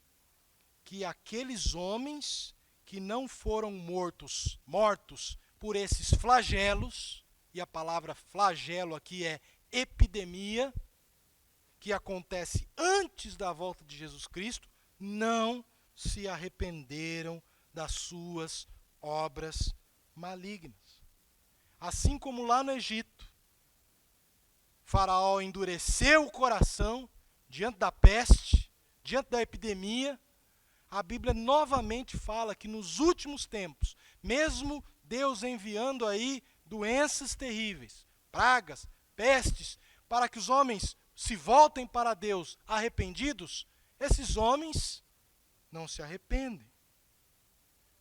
que aqueles homens que não foram mortos por esses flagelos, e a palavra flagelo aqui é epidemia, que acontece antes da volta de Jesus Cristo, não se arrependeram das suas obras malignas. Assim como lá no Egito, Faraó endureceu o coração diante da peste, diante da epidemia, a Bíblia novamente fala que nos últimos tempos, mesmo Deus enviando aí doenças terríveis, pragas, pestes, para que os homens se voltem para Deus arrependidos, esses homens não se arrependem.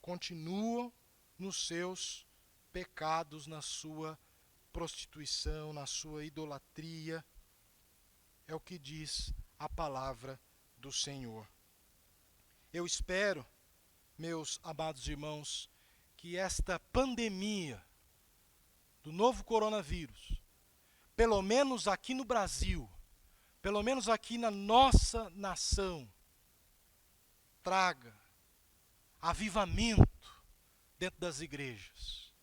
Continuam nos seus pecados, na sua prostituição, na sua idolatria. É o que diz a palavra do Senhor. Eu espero, meus amados irmãos, que esta pandemia do novo coronavírus, pelo menos aqui no Brasil, pelo menos aqui na nossa nação, traga avivamento dentro das igrejas.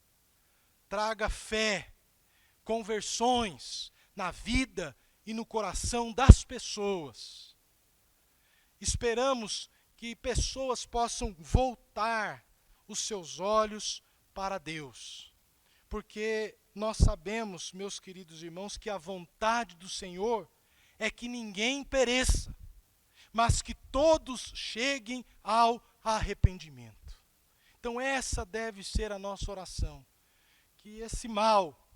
Traga fé, conversões na vida e no coração das pessoas. Esperamos que pessoas possam voltar os seus olhos para Deus. Porque nós sabemos, meus queridos irmãos, que a vontade do Senhor é que ninguém pereça, mas que todos cheguem ao arrependimento. Então essa deve ser a nossa oração, que esse mal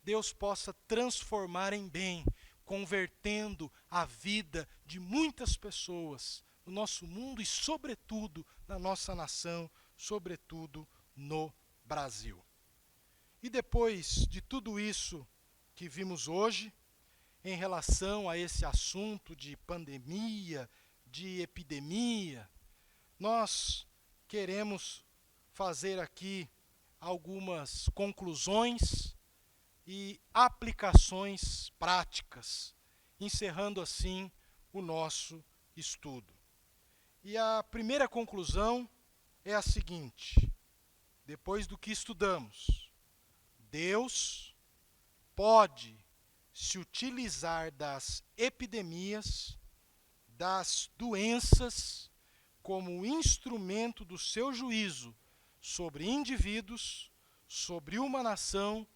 Deus possa transformar em bem, convertendo a vida de muitas pessoas no nosso mundo e sobretudo na nossa nação, sobretudo no Brasil. E depois de tudo isso que vimos hoje, em relação a esse assunto de pandemia, de epidemia, nós queremos fazer aqui algumas conclusões e aplicações práticas, encerrando assim o nosso estudo. E a primeira conclusão é a seguinte: depois do que estudamos, Deus pode se utilizar das epidemias, das doenças, como instrumento do seu juízo sobre indivíduos, sobre uma nação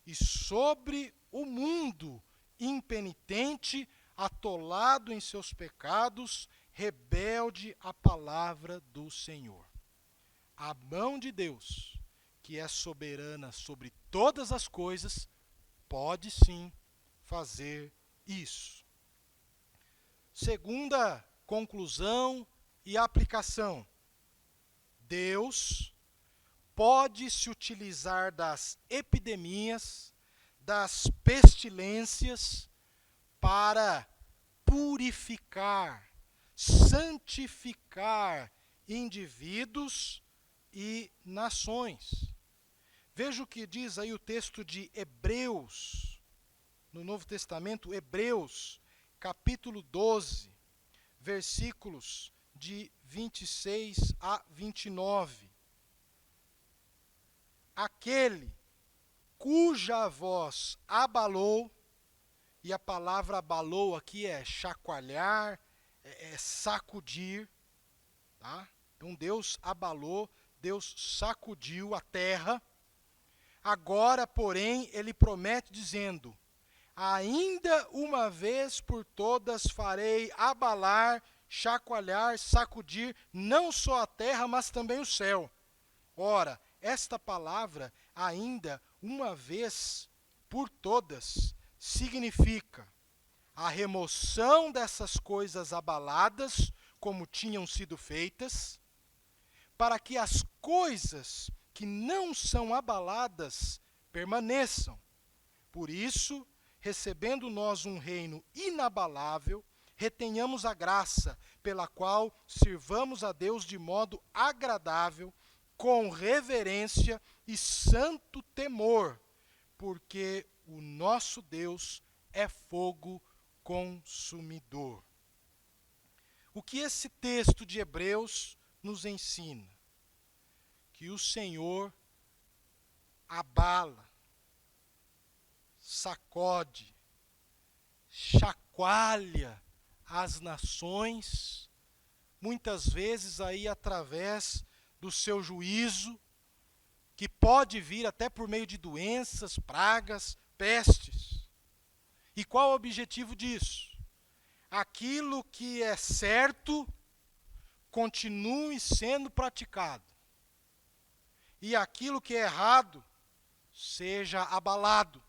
e sobre o mundo impenitente, atolado em seus pecados, rebelde à palavra do Senhor. A mão de Deus, que é soberana sobre todas as coisas, pode sim fazer isso. Segunda conclusão e aplicação: Deus pode se utilizar das epidemias, das pestilências para purificar, santificar indivíduos e nações. Veja o que diz aí o texto de Hebreus, no Novo Testamento, Hebreus, capítulo 12, versículos de 26 a 29. Aquele cuja voz abalou, e a palavra abalou aqui é chacoalhar, é sacudir, tá? Então Deus abalou, Deus sacudiu a terra. Agora, porém, ele promete dizendo: ainda uma vez por todas farei abalar, chacoalhar, sacudir, não só a terra, mas também o céu. Ora, esta palavra, ainda uma vez por todas, significa a remoção dessas coisas abaladas, como tinham sido feitas, para que as coisas que não são abaladas permaneçam. Por isso, recebendo nós um reino inabalável, retenhamos a graça pela qual sirvamos a Deus de modo agradável, com reverência e santo temor, porque o nosso Deus é fogo consumidor. O que esse texto de Hebreus nos ensina? Que o Senhor abala, sacode, chacoalha as nações, muitas vezes aí através do seu juízo, que pode vir até por meio de doenças, pragas, pestes. E qual o objetivo disso? Aquilo que é certo continue sendo praticado, e aquilo que é errado seja abalado,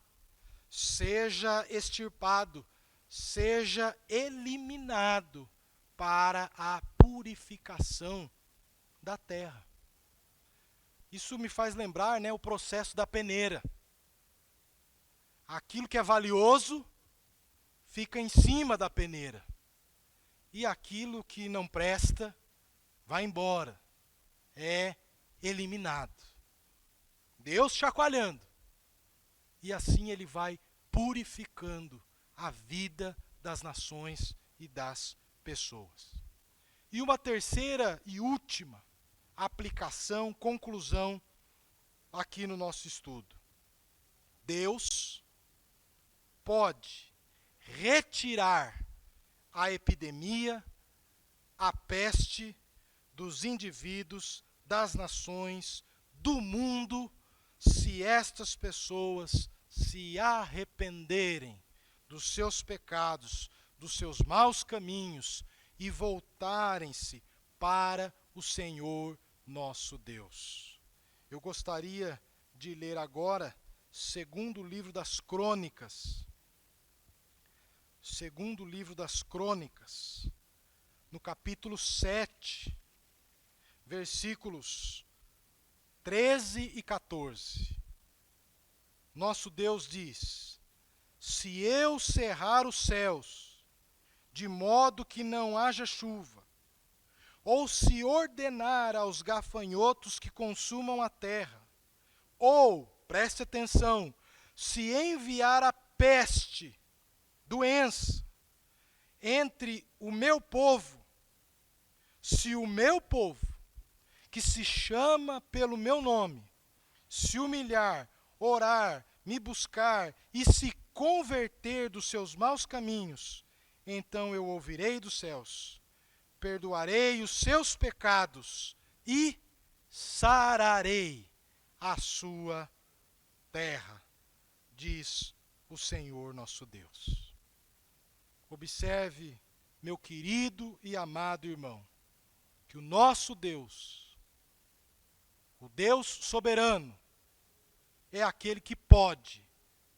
seja extirpado, seja eliminado para a purificação da terra. Isso me faz lembrar, o processo da peneira. Aquilo que é valioso fica em cima da peneira, e aquilo que não presta vai embora, é eliminado. Deus chacoalhando, e assim ele vai purificando a vida das nações e das pessoas. E uma terceira e última aplicação, conclusão aqui no nosso estudo. Deus pode retirar a epidemia, a peste dos indivíduos, das nações, do mundo, se estas pessoas se arrependerem dos seus pecados, dos seus maus caminhos e voltarem-se para o Senhor nosso Deus. Eu gostaria de ler agora segundo livro das Crônicas. Segundo livro das Crônicas, no capítulo 7, versículos 13 e 14. Nosso Deus diz: se eu cerrar os céus, de modo que não haja chuva, ou se ordenar aos gafanhotos que consumam a terra, ou, preste atenção, se enviar a peste, doença, entre o meu povo, se o meu povo, que se chama pelo meu nome, se humilhar, orar, me buscar e se converter dos seus maus caminhos, então eu ouvirei dos céus, perdoarei os seus pecados e sararei a sua terra, diz o Senhor nosso Deus. Observe, meu querido e amado irmão, que o nosso Deus, o Deus soberano, é aquele que pode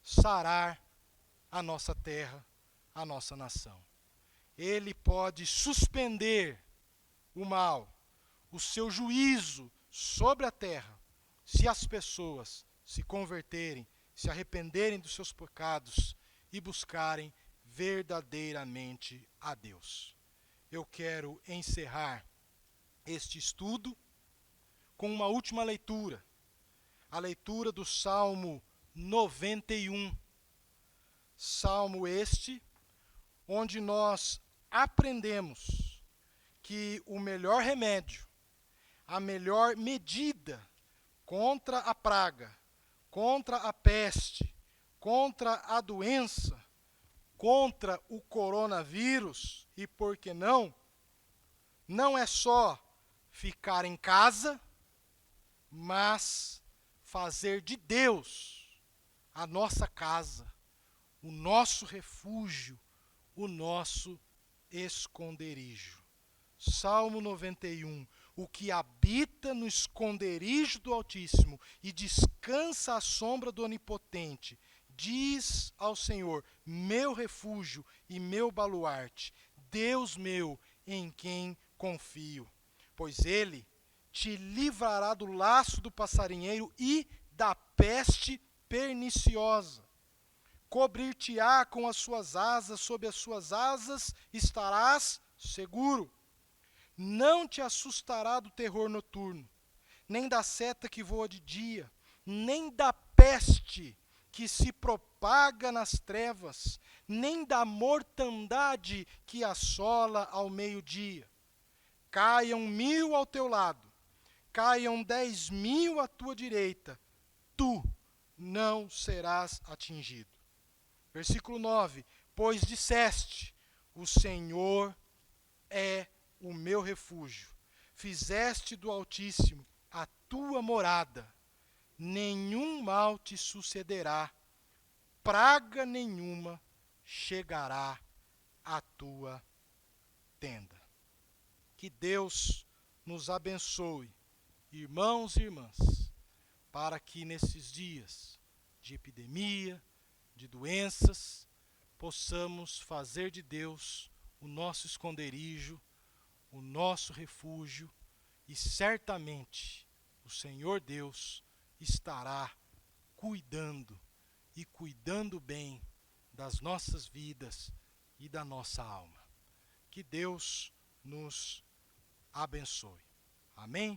sarar a nossa terra, a nossa nação. Ele pode suspender o mal, o seu juízo sobre a terra, se as pessoas se converterem, se arrependerem dos seus pecados e buscarem verdadeiramente a Deus. Eu quero encerrar este estudo com uma última leitura, a leitura do Salmo 91. Salmo este, onde nós aprendemos que o melhor remédio, a melhor medida contra a praga, contra a peste, contra a doença, contra o coronavírus e, por que não é só ficar em casa, mas fazer de Deus a nossa casa, o nosso refúgio, o nosso esconderijo. Salmo 91. O que habita no esconderijo do Altíssimo e descansa à sombra do Onipotente, diz ao Senhor, meu refúgio e meu baluarte, Deus meu, em quem confio. Pois ele te livrará do laço do passarinheiro e da peste perniciosa. Cobrir-te-á com as suas asas, sob as suas asas estarás seguro. Não te assustará do terror noturno, nem da seta que voa de dia, nem da peste que se propaga nas trevas, nem da mortandade que assola ao meio-dia. Caiam 1000 ao teu lado, caiam 10.000 à tua direita, tu não serás atingido. Versículo 9, pois disseste, o Senhor é o meu refúgio, fizeste do Altíssimo a tua morada, nenhum mal te sucederá, praga nenhuma chegará à tua tenda. Que Deus nos abençoe, irmãos e irmãs, para que nesses dias de epidemia, de doenças, possamos fazer de Deus o nosso esconderijo, o nosso refúgio, e certamente o Senhor Deus estará cuidando e cuidando bem das nossas vidas e da nossa alma. Que Deus nos abençoe. Amém?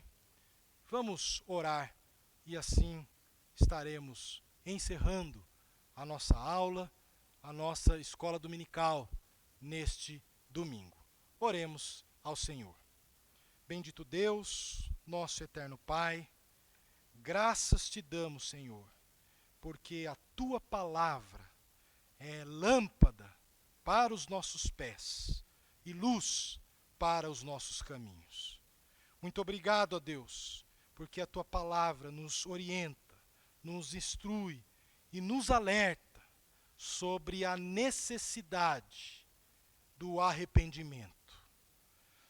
Vamos orar e assim estaremos encerrando a nossa aula, a nossa escola dominical neste domingo. Oremos ao Senhor. Bendito Deus, nosso eterno Pai, graças te damos, Senhor, porque a tua palavra é lâmpada para os nossos pés e luz para os nossos caminhos. Muito obrigado, ó Deus, porque a tua palavra nos orienta, nos instrui e nos alerta sobre a necessidade do arrependimento,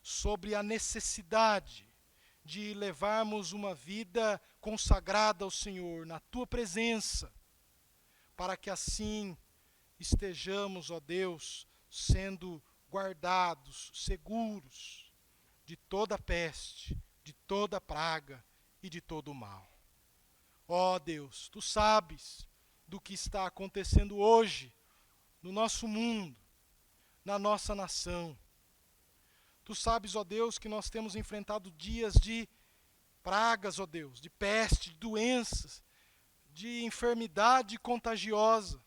sobre a necessidade de levarmos uma vida consagrada ao Senhor, na tua presença, para que assim estejamos, ó Deus, sendo guardados, seguros de toda peste, de toda praga e de todo o mal. Ó Deus, tu sabes do que está acontecendo hoje no nosso mundo, na nossa nação. Tu sabes, ó Deus, que nós temos enfrentado dias de pragas, ó Deus, de peste, de doenças, de enfermidade contagiosa.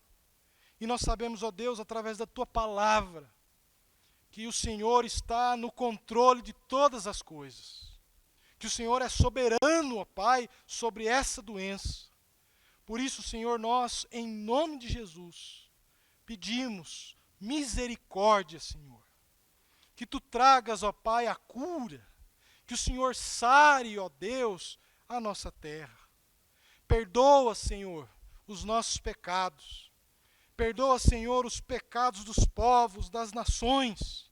E nós sabemos, ó Deus, através da tua palavra, que o Senhor está no controle de todas as coisas. Que o Senhor é soberano, ó Pai, sobre essa doença. Por isso, Senhor, nós, em nome de Jesus, pedimos misericórdia, Senhor. Que tu tragas, ó Pai, a cura. Que o Senhor sare, ó Deus, a nossa terra. Perdoa, Senhor, os nossos pecados. Perdoa, Senhor, os pecados dos povos, das nações.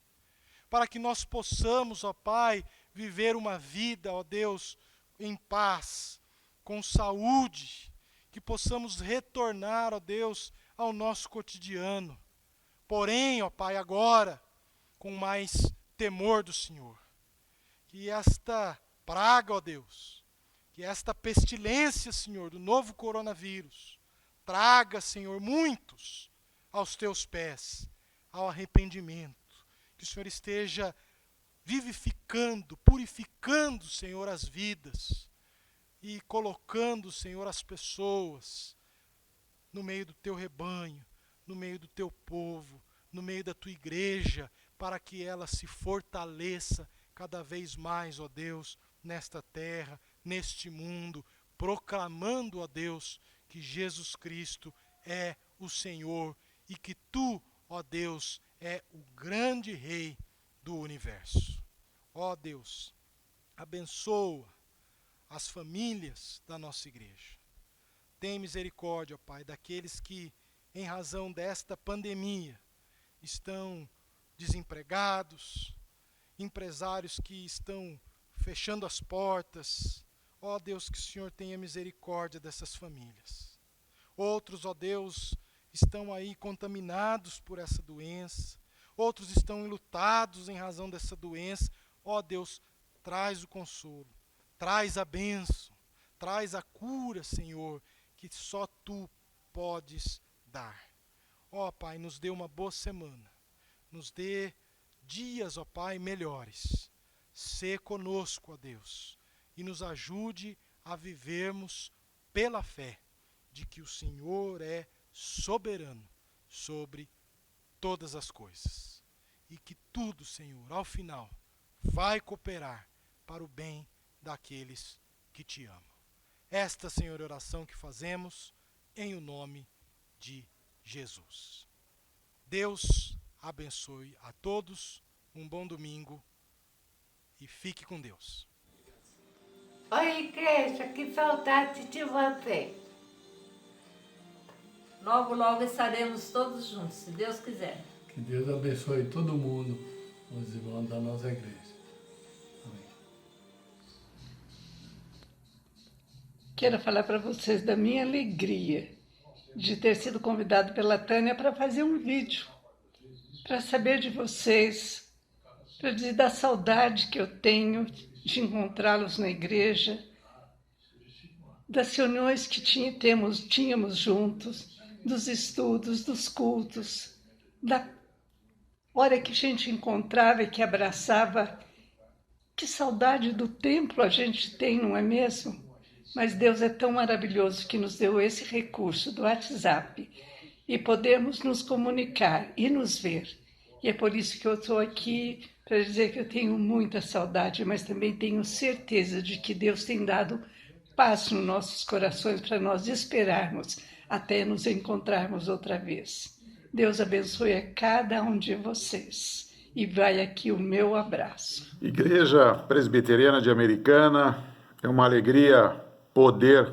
Para que nós possamos, ó Pai, viver uma vida, ó Deus, em paz, com saúde. Que possamos retornar, ó Deus, ao nosso cotidiano. Porém, ó Pai, agora, com mais temor do Senhor. Que esta praga, ó Deus, que esta pestilência, Senhor, do novo coronavírus, traga, Senhor, muitos aos teus pés, ao arrependimento. Que o Senhor esteja vivificando, purificando, Senhor, as vidas e colocando, Senhor, as pessoas no meio do teu rebanho, no meio do teu povo, no meio da tua igreja, para que ela se fortaleça cada vez mais, ó Deus, nesta terra, neste mundo, proclamando, ó Deus, que Jesus Cristo é o Senhor e que tu, ó Deus, é o grande Rei do universo. Ó Deus, abençoa as famílias da nossa igreja. Tem misericórdia, ó Pai, daqueles que, em razão desta pandemia, estão desempregados, empresários que estão fechando as portas. Ó Deus, que o Senhor tenha misericórdia dessas famílias. Outros, ó Deus, estão aí contaminados por essa doença. Outros estão enlutados em razão dessa doença. Ó Deus, traz o consolo, traz a bênção, traz a cura, Senhor, que só Tu podes dar. Ó Pai, nos dê uma boa semana, nos dê dias, ó Pai, melhores. Sê conosco, ó Deus, e nos ajude a vivermos pela fé de que o Senhor é soberano sobre todas as coisas. E que tudo, Senhor, ao final, vai cooperar para o bem daqueles que Te amam. Esta, Senhor, oração que fazemos em o nome de Jesus. Deus abençoe a todos, um bom domingo e fique com Deus. Oi, igreja, que saudade de você. Logo, logo estaremos todos juntos, se Deus quiser. Que Deus abençoe todo mundo, os irmãos da nossa igreja. Amém. Quero falar para vocês da minha alegria de ter sido convidado pela Tânia para fazer um vídeo, para saber de vocês, para dizer da saudade que eu tenho de encontrá-los na igreja, das reuniões que tínhamos juntos, dos estudos, dos cultos, da hora que a gente encontrava e que abraçava. Que saudade do templo a gente tem, não é mesmo? Mas Deus é tão maravilhoso que nos deu esse recurso do WhatsApp e podemos nos comunicar e nos ver. E é por isso que eu estou aqui para dizer que eu tenho muita saudade, mas também tenho certeza de que Deus tem dado paz nos nossos corações para nós esperarmos até nos encontrarmos outra vez. Deus abençoe a cada um de vocês. E vai aqui o meu abraço. Igreja Presbiteriana de Americana, é uma alegria poder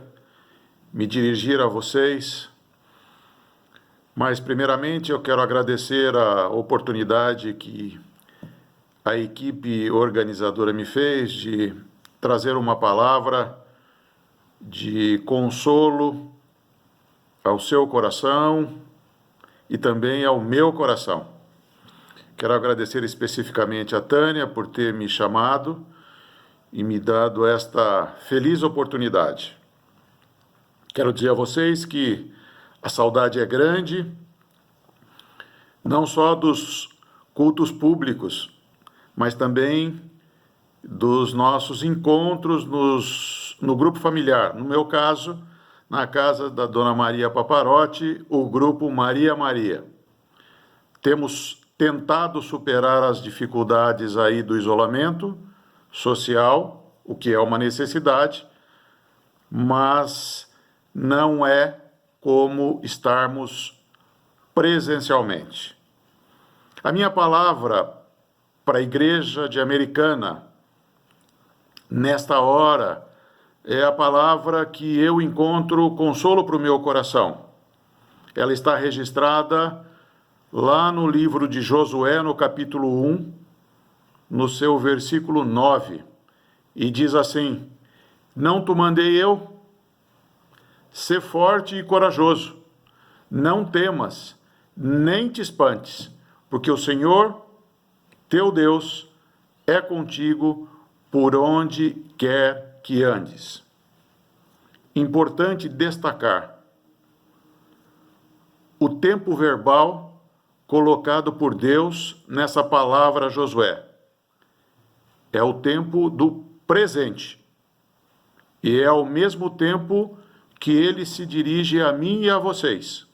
me dirigir a vocês. Mas, primeiramente, eu quero agradecer a oportunidade que a equipe organizadora me fez de trazer uma palavra de consolo ao seu coração e também ao meu coração. Quero agradecer especificamente a Tânia por ter me chamado e me dado esta feliz oportunidade. Quero dizer a vocês que a saudade é grande, não só dos cultos públicos, mas também dos nossos encontros no grupo familiar. No meu caso, na casa da Dona Maria Paparotti, o grupo Maria Maria. Temos tentado superar as dificuldades aí do isolamento social, o que é uma necessidade, mas não é como estarmos presencialmente. A minha palavra para a Igreja de Americana, nesta hora, é a palavra que eu encontro consolo para o meu coração. Ela está registrada lá no livro de Josué, no capítulo 1, no seu versículo 9, e diz assim: Não te mandei eu? Sê forte e corajoso, não temas, nem te espantes, porque o Senhor, teu Deus, é contigo por onde quer que andes. Importante destacar o tempo verbal colocado por Deus nessa palavra Josué. É o tempo do presente. E é ao mesmo tempo que ele se dirige a mim e a vocês.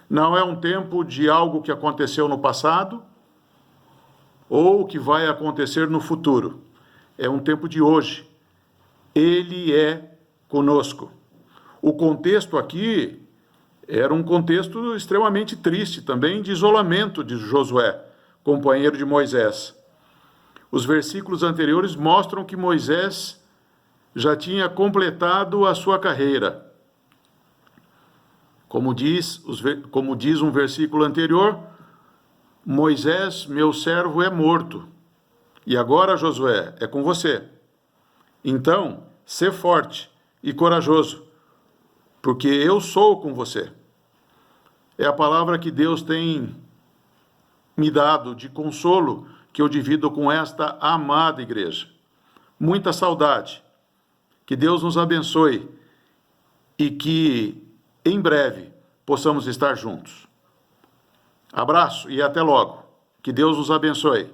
Não é um tempo de algo que aconteceu no passado ou que vai acontecer no futuro. É um tempo de hoje. Ele é conosco. O contexto aqui era um contexto extremamente triste também, de isolamento de Josué, companheiro de Moisés. Os versículos anteriores mostram que Moisés já tinha completado a sua carreira. Como diz um versículo anterior, Moisés, meu servo, é morto. E agora, Josué, é com você. Então, sê forte e corajoso, porque eu sou com você. É a palavra que Deus tem me dado de consolo que eu divido com esta amada igreja. Muita saudade. Que Deus nos abençoe e que em breve possamos estar juntos. Abraço e até logo. Que Deus nos abençoe.